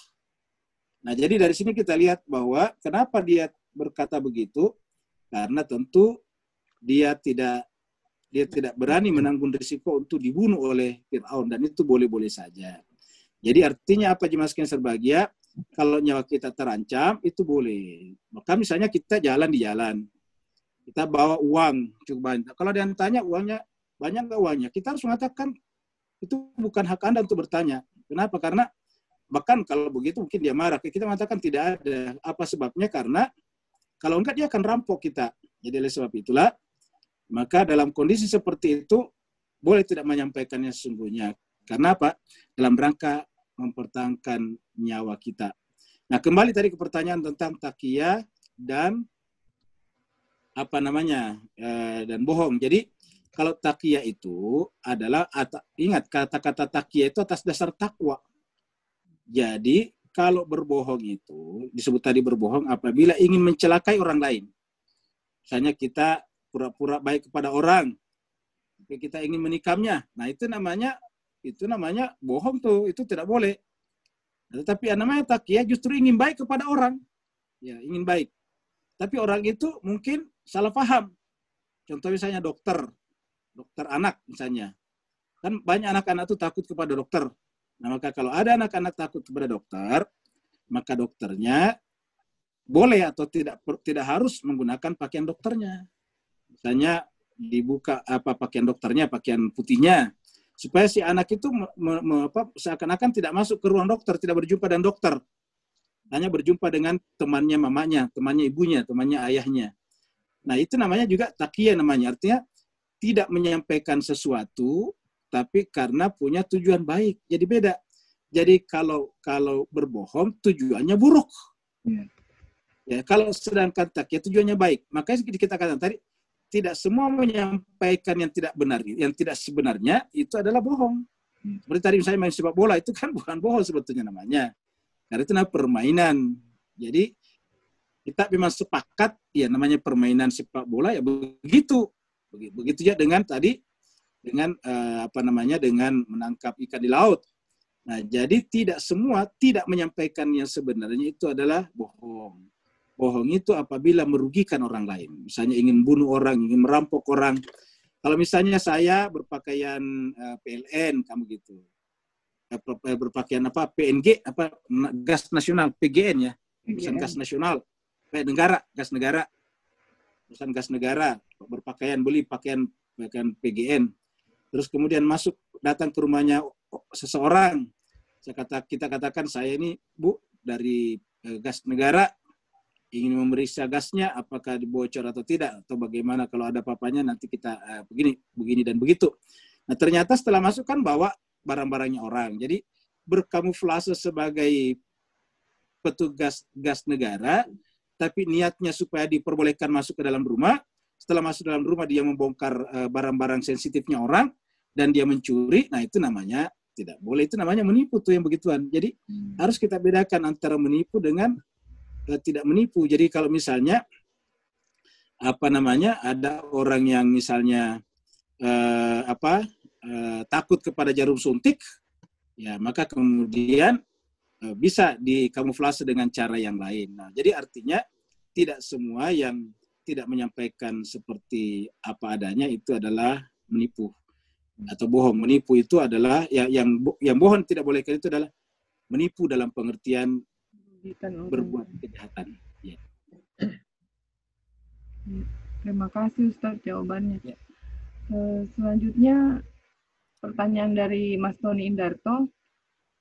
Nah, jadi dari sini kita lihat bahwa kenapa dia berkata begitu, karena tentu dia tidak berani menanggung risiko untuk dibunuh oleh Fir'aun, dan itu boleh-boleh saja. Jadi artinya apa, jemaah sekalian serbahagia, kalau nyawa kita terancam itu boleh. Maka misalnya kita jalan di jalan, kita bawa uang cukup banyak. Kalau ada yang tanya uangnya banyak nggak uangnya, kita harus mengatakan itu bukan hak Anda untuk bertanya. Kenapa? Karena bahkan kalau begitu mungkin dia marah. Kita mengatakan tidak ada. Apa sebabnya? Karena kalau enggak dia akan rampok kita. Jadi oleh sebab itulah, maka dalam kondisi seperti itu boleh tidak menyampaikannya sesungguhnya. Karena apa? Dalam rangka mempertahankan nyawa kita. Nah, kembali tadi ke pertanyaan tentang taqiyah dan dan bohong. Jadi kalau taqiyah itu adalah, ingat kata-kata taqiyah itu atas dasar takwa. Jadi kalau berbohong itu disebut tadi berbohong apabila ingin mencelakai orang lain. Misalnya kita pura-pura baik kepada orang, tapi kita ingin menikamnya. Nah, itu namanya bohong tuh, itu tidak boleh. Tetapi namanya taqiyah justru ingin baik kepada orang. Ya, ingin baik. Tapi orang itu mungkin salah paham. Contoh misalnya dokter anak misalnya. Kan banyak anak-anak itu takut kepada dokter. Nah, maka kalau ada anak-anak takut kepada dokter, maka dokternya boleh atau tidak harus menggunakan pakaian dokternya. Misalnya dibuka pakaian dokternya, pakaian putihnya, supaya si anak itu seakan-akan tidak masuk ke ruang dokter, tidak berjumpa dengan dokter. Hanya berjumpa dengan temannya mamanya, temannya ibunya, temannya ayahnya. Nah, itu namanya juga taqiyah namanya. Artinya tidak menyampaikan sesuatu, tapi karena punya tujuan baik. Jadi beda. Jadi kalau berbohong tujuannya buruk. Ya, kalau sedangkan takia tujuannya baik, makanya kita katakan tadi tidak semua menyampaikan yang tidak benar, yang tidak sebenarnya itu adalah bohong. Seperti tadi misalnya main sepak bola itu kan bukan bohong sebetulnya namanya, karena itu namanya permainan. Jadi kita memang sepakat ya namanya permainan sepak bola ya begitu. Begitu ya dengan tadi dengan dengan menangkap ikan di laut. Nah, jadi tidak semua tidak menyampaikan yang sebenarnya itu adalah bohong. Bohong itu apabila merugikan orang lain. Misalnya ingin bunuh orang, ingin merampok orang. Kalau misalnya saya berpakaian PLN, kamu gitu. Berpakaian PNG, gas nasional, PGN ya. Perusahaan gas nasional. Negara, gas negara. Perusahaan gas negara. Berpakaian, beli pakaian PGN. Terus kemudian datang ke rumahnya seseorang. Kita katakan saya ini Bu dari gas negara, ingin memeriksa gasnya apakah dibocor atau tidak, atau bagaimana kalau ada apa-apanya nanti kita begini dan begitu. Nah ternyata setelah masuk kan bawa barang-barangnya orang, jadi berkamuflase sebagai petugas gas negara, tapi niatnya supaya diperbolehkan masuk ke dalam rumah. Setelah masuk dalam rumah dia membongkar barang-barang sensitifnya orang dan dia mencuri. Nah itu namanya tidak boleh, itu namanya menipu tuh yang begituan. Jadi harus kita bedakan antara menipu dengan tidak menipu. Jadi kalau misalnya ada orang yang misalnya takut kepada jarum suntik, ya maka kemudian bisa dikamuflase dengan cara yang lain. Nah, jadi artinya tidak semua yang tidak menyampaikan seperti apa adanya itu adalah menipu atau bohong. Menipu itu adalah yang bohong tidak boleh itu adalah menipu dalam pengertian berbuat kejahatan. Ya. Terima kasih Ustaz jawabannya. Ya. Selanjutnya pertanyaan dari Mas Tony Indarto.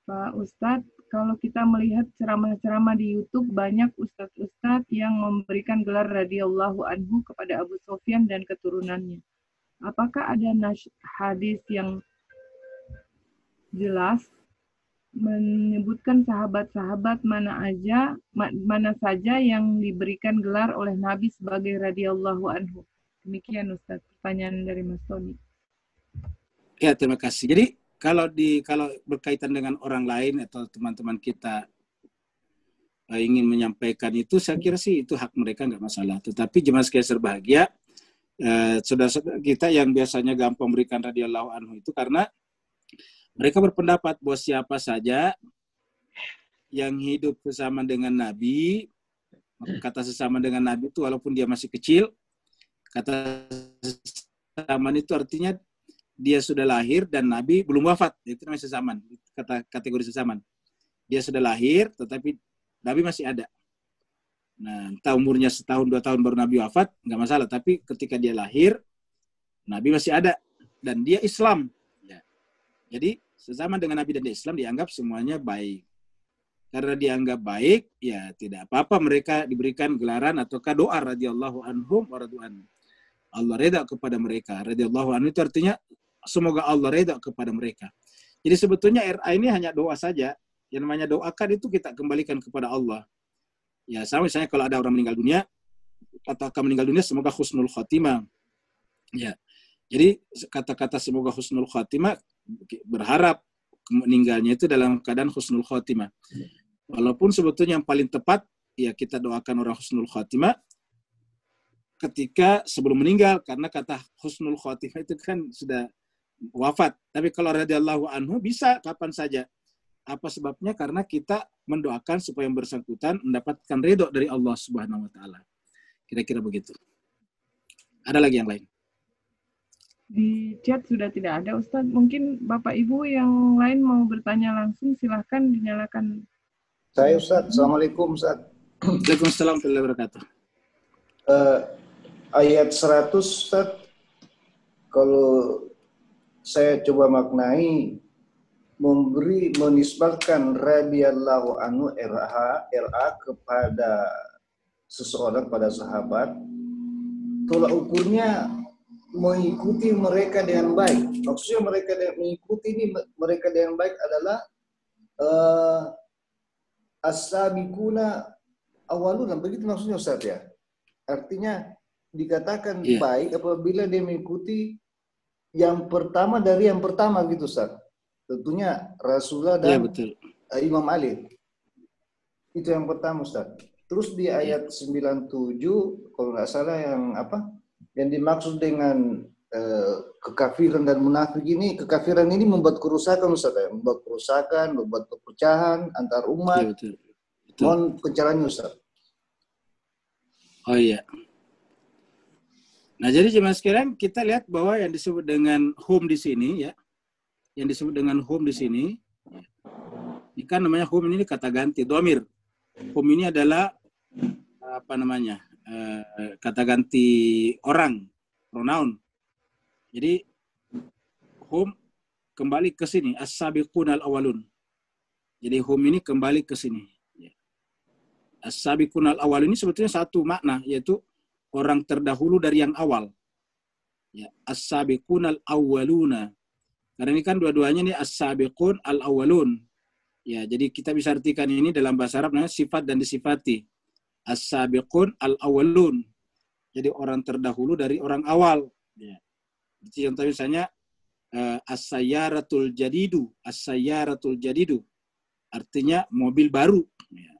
Pak Ustadz, kalau kita melihat ceramah-ceramah di YouTube, banyak ustadz-ustadz yang memberikan gelar radhiyallahu anhu kepada Abu Sofyan dan keturunannya. Apakah ada hadis yang jelas menyebutkan sahabat-sahabat mana saja yang diberikan gelar oleh Nabi sebagai radhiyallahu anhu? Demikian Ustaz, pertanyaan dari Mas Tony. Ya, terima kasih. Jadi kalau berkaitan dengan orang lain atau teman-teman kita ingin menyampaikan itu, saya kira sih itu hak mereka, nggak masalah. Tetapi jemaah sekalian berbahagia, saudara-saudara kita yang biasanya gampang memberikan radhiyallahu anhu itu karena mereka berpendapat bahwa siapa saja yang hidup bersama dengan Nabi, kata sesama dengan Nabi itu walaupun dia masih kecil, kata sesamaan itu artinya dia sudah lahir dan Nabi belum wafat, itu namanya sesamaan, kategori sesamaan. Dia sudah lahir tetapi Nabi masih ada. Nah, entah umurnya setahun, 2 tahun baru Nabi wafat, nggak masalah. Tapi ketika dia lahir, Nabi masih ada dan dia Islam. Ya. Jadi sesama dengan Nabi dan dia Islam dianggap semuanya baik. Karena dianggap baik, ya tidak apa-apa mereka diberikan gelaran ataukah doa radhiyallahu anhum wa radwan. Allah reda kepada mereka. Radhiyallahu anhu itu artinya semoga Allah reda kepada mereka. Jadi sebetulnya RA ini hanya doa saja. Yang namanya doakan itu kita kembalikan kepada Allah. Ya, sama misalnya kalau ada orang meninggal dunia atau akan meninggal dunia, semoga husnul khotimah. Ya. Jadi kata-kata semoga husnul khotimah berharap meninggalnya itu dalam keadaan husnul khotimah. Walaupun sebetulnya yang paling tepat ya kita doakan orang husnul khotimah ketika sebelum meninggal, karena kata husnul khotimah itu kan sudah wafat. Tapi kalau radhiyallahu anhu bisa kapan saja. Apa sebabnya? Karena kita mendoakan supaya yang bersangkutan mendapatkan ridho dari Allah Subhanahu wa taala. Kira-kira begitu. Ada lagi yang lain? Di chat sudah tidak ada, Ustaz. Mungkin Bapak Ibu yang lain mau bertanya langsung, silahkan dinyalakan. Saya Ustaz, Assalamualaikum Ustaz. Waalaikumsalam warahmatullahi wabarakatuh. Ayat 100 Ustaz, kalau saya coba maknai, menisbahkan radhiyallahu anhu RA kepada seseorang, pada sahabat, tolak ukurnya mengikuti mereka dengan baik. Maksudnya mengikuti ini mereka dengan baik adalah as-sabiquna awaluna, begitu maksudnya Ustaz ya. Artinya dikatakan Iya. baik apabila dia mengikuti yang pertama dari yang pertama gitu Ustaz. Tentunya Rasulullah Iya, dan betul. Imam Ali. Itu yang pertama Ustaz. Terus di ayat 97 kalau nggak salah yang apa? Yang dimaksud dengan kekafiran dan munafik ini, kekafiran ini membuat kerusakan Ustaz ya, membuat kerusakan, membuat perpecahan antar umat. Iya, betul. Betul. Mohon pencerahannya Ustaz. Oh iya. Nah, jadi jemaah sekalian, kita lihat bahwa yang disebut dengan home di sini ya, yang disebut dengan home di sini, ini kan namanya home ini kata ganti dhamir. Home ini adalah apa namanya? Kata ganti orang, pronoun. Jadi home kembali ke sini, as-sabiqun al-awwalun. Jadi home ini kembali ke sini. As-sabiqun al-awwalun ini sebetulnya satu makna, yaitu orang terdahulu dari yang awal. Ya, as-sabiqun al-awwaluna. Karena ini kan dua-duanya nih as-sabiqun al-awwalun. Ya, jadi kita bisa artikan ini dalam bahasa Arab namanya sifat dan disifati. As-sabiqun al-awwalun. Jadi orang terdahulu dari orang awal. Ya. Jadi contoh misalnya as-sayyaratul jadidu, as-sayyaratul jadidu. Artinya mobil baru. Ya.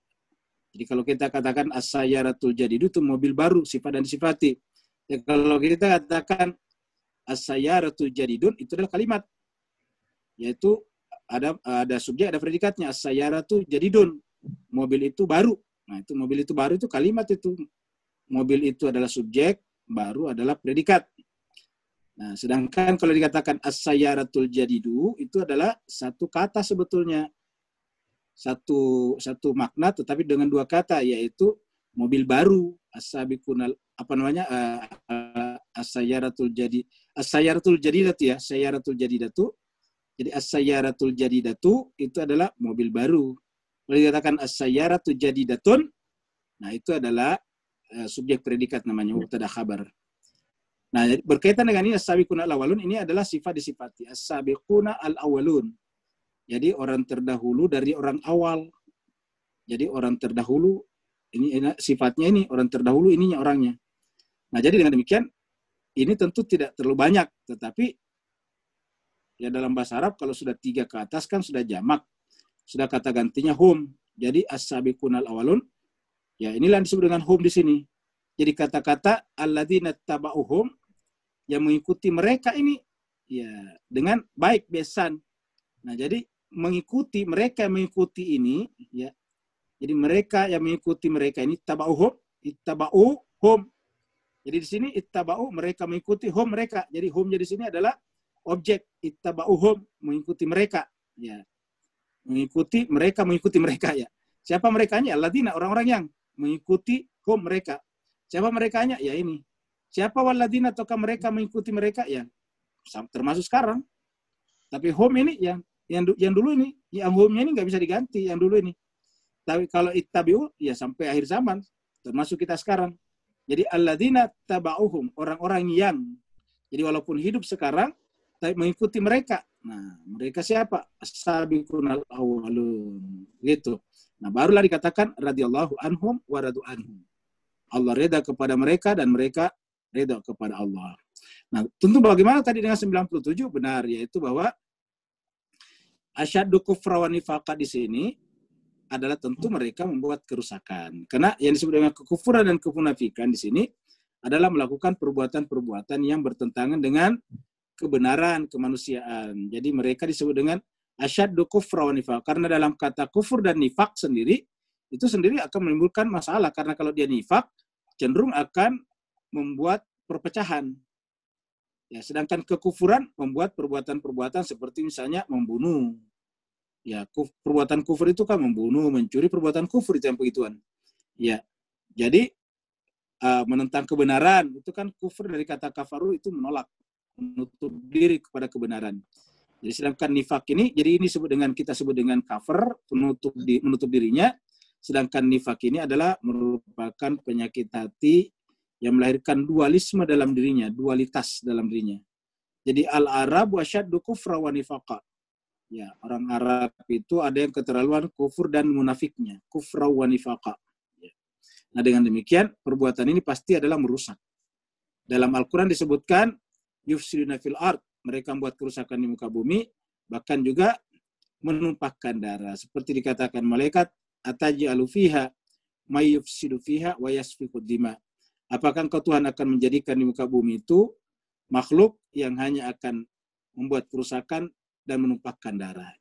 Jadi kalau kita katakan as-sayyaratul jadidu itu mobil baru, sifat dan disifati. Ya, kalau kita katakan as-sayyaratul jadidun itu adalah kalimat. Yaitu ada subjek, ada predikatnya. As-sayyaratul jadidun. Mobil itu baru. Nah, itu mobil itu baru itu kalimat itu. Mobil itu adalah subjek, baru adalah predikat. Nah, sedangkan kalau dikatakan as-sayyaratul jadidu itu adalah satu kata sebetulnya. Satu makna tetapi dengan dua kata, yaitu mobil baru, as-sabiqunal apa namanya? As-sayyaratul jadidatu ya, sayyaratul jadidatu. Jadi as-sayyaratul jadidatu itu adalah mobil baru. Kalau dikatakan as-sayyaratul jadidatun, nah itu adalah subjek predikat namanya mubtada khabar. Nah, berkaitan dengan ini as-sabiquna al-awwalun ini adalah sifat disifati. As-sabiquna al-awwalun. Jadi orang terdahulu dari orang awal. Jadi orang terdahulu ini sifatnya ini orang terdahulu ininya orangnya. Nah, jadi dengan demikian ini tentu tidak terlalu banyak, tetapi ya dalam bahasa Arab kalau sudah 3 ke atas kan sudah jamak. Sudah kata gantinya hum. Jadi as-sabiquna al-awwalun. Ya, inilah yang disebut dengan hum di sini. Jadi kata-kata alladzina taba'uhum yang mengikuti mereka ini ya dengan baik besan. Nah, jadi mengikuti mereka yang mengikuti ini ya. Jadi mereka yang mengikuti mereka ini taba'uhum, ittaba'uhum. Jadi di sini ittaba'u mereka mengikuti hum mereka. Jadi hum di sini adalah objek, ittaba'uhum mengikuti mereka ya. Mengikuti mereka ya. Siapa merekanya? Alladzina, orang-orang yang mengikuti hum mereka. Siapa merekanya? Ya ini. Siapa waladina ataukah mereka mengikuti mereka? Ya termasuk sekarang. Tapi hum ini yang dulu ini, yang hum-nya ini nggak bisa diganti yang dulu ini. Tapi kalau ittabi'u ya sampai akhir zaman, termasuk kita sekarang. Jadi alladzina taba'uhum, orang-orang yang. Jadi walaupun hidup sekarang tapi mengikuti mereka. Nah, mereka siapa? As-sabiqunal awwalun. Gitu. Nah, barulah dikatakan radhiyallahu anhum wa radu anhum. Allah reda kepada mereka dan mereka reda kepada Allah. Nah, tentu bagaimana tadi dengan 97 benar, yaitu bahwa asyaddu kufra wa nifaqa di sini adalah tentu mereka membuat kerusakan. Karena yang disebut dengan kekufuran dan kemunafikan di sini adalah melakukan perbuatan-perbuatan yang bertentangan dengan kebenaran kemanusiaan. Jadi mereka disebut dengan asyaddu kufra wa nifaq. Karena dalam kata kufur dan nifak sendiri itu sendiri akan menimbulkan masalah, karena kalau dia nifak cenderung akan membuat perpecahan. Ya, sedangkan kekufuran membuat perbuatan-perbuatan seperti misalnya membunuh. Ya, perbuatan kufur itu kan membunuh, mencuri, perbuatan kufur itu yang begituan. Ya, jadi menentang kebenaran itu kan kufur, dari kata kafaru itu menolak, menutup diri kepada kebenaran. Jadi sedangkan nifak ini, jadi ini kita sebut dengan kafir, menutup dirinya. Sedangkan nifak ini adalah merupakan penyakit hati yang melahirkan dualisme dalam dirinya, dualitas dalam dirinya. Jadi al-Arab wasyaddu kufra wa nifaqa. Ya, orang Arab itu ada yang keterlaluan kufur dan munafiknya, kufra wa nifaqa. Ya. Nah, dengan demikian perbuatan ini pasti adalah merusak. Dalam Al-Quran disebutkan yufsiduna fil ard, mereka membuat kerusakan di muka bumi, bahkan juga menumpahkan darah. Seperti dikatakan malaikat, ataj'alu fiha may yufsidu fiha wa yasfiku dima. Apakah engkau Tuhan akan menjadikan di muka bumi itu makhluk yang hanya akan membuat kerusakan dan menumpahkan darah.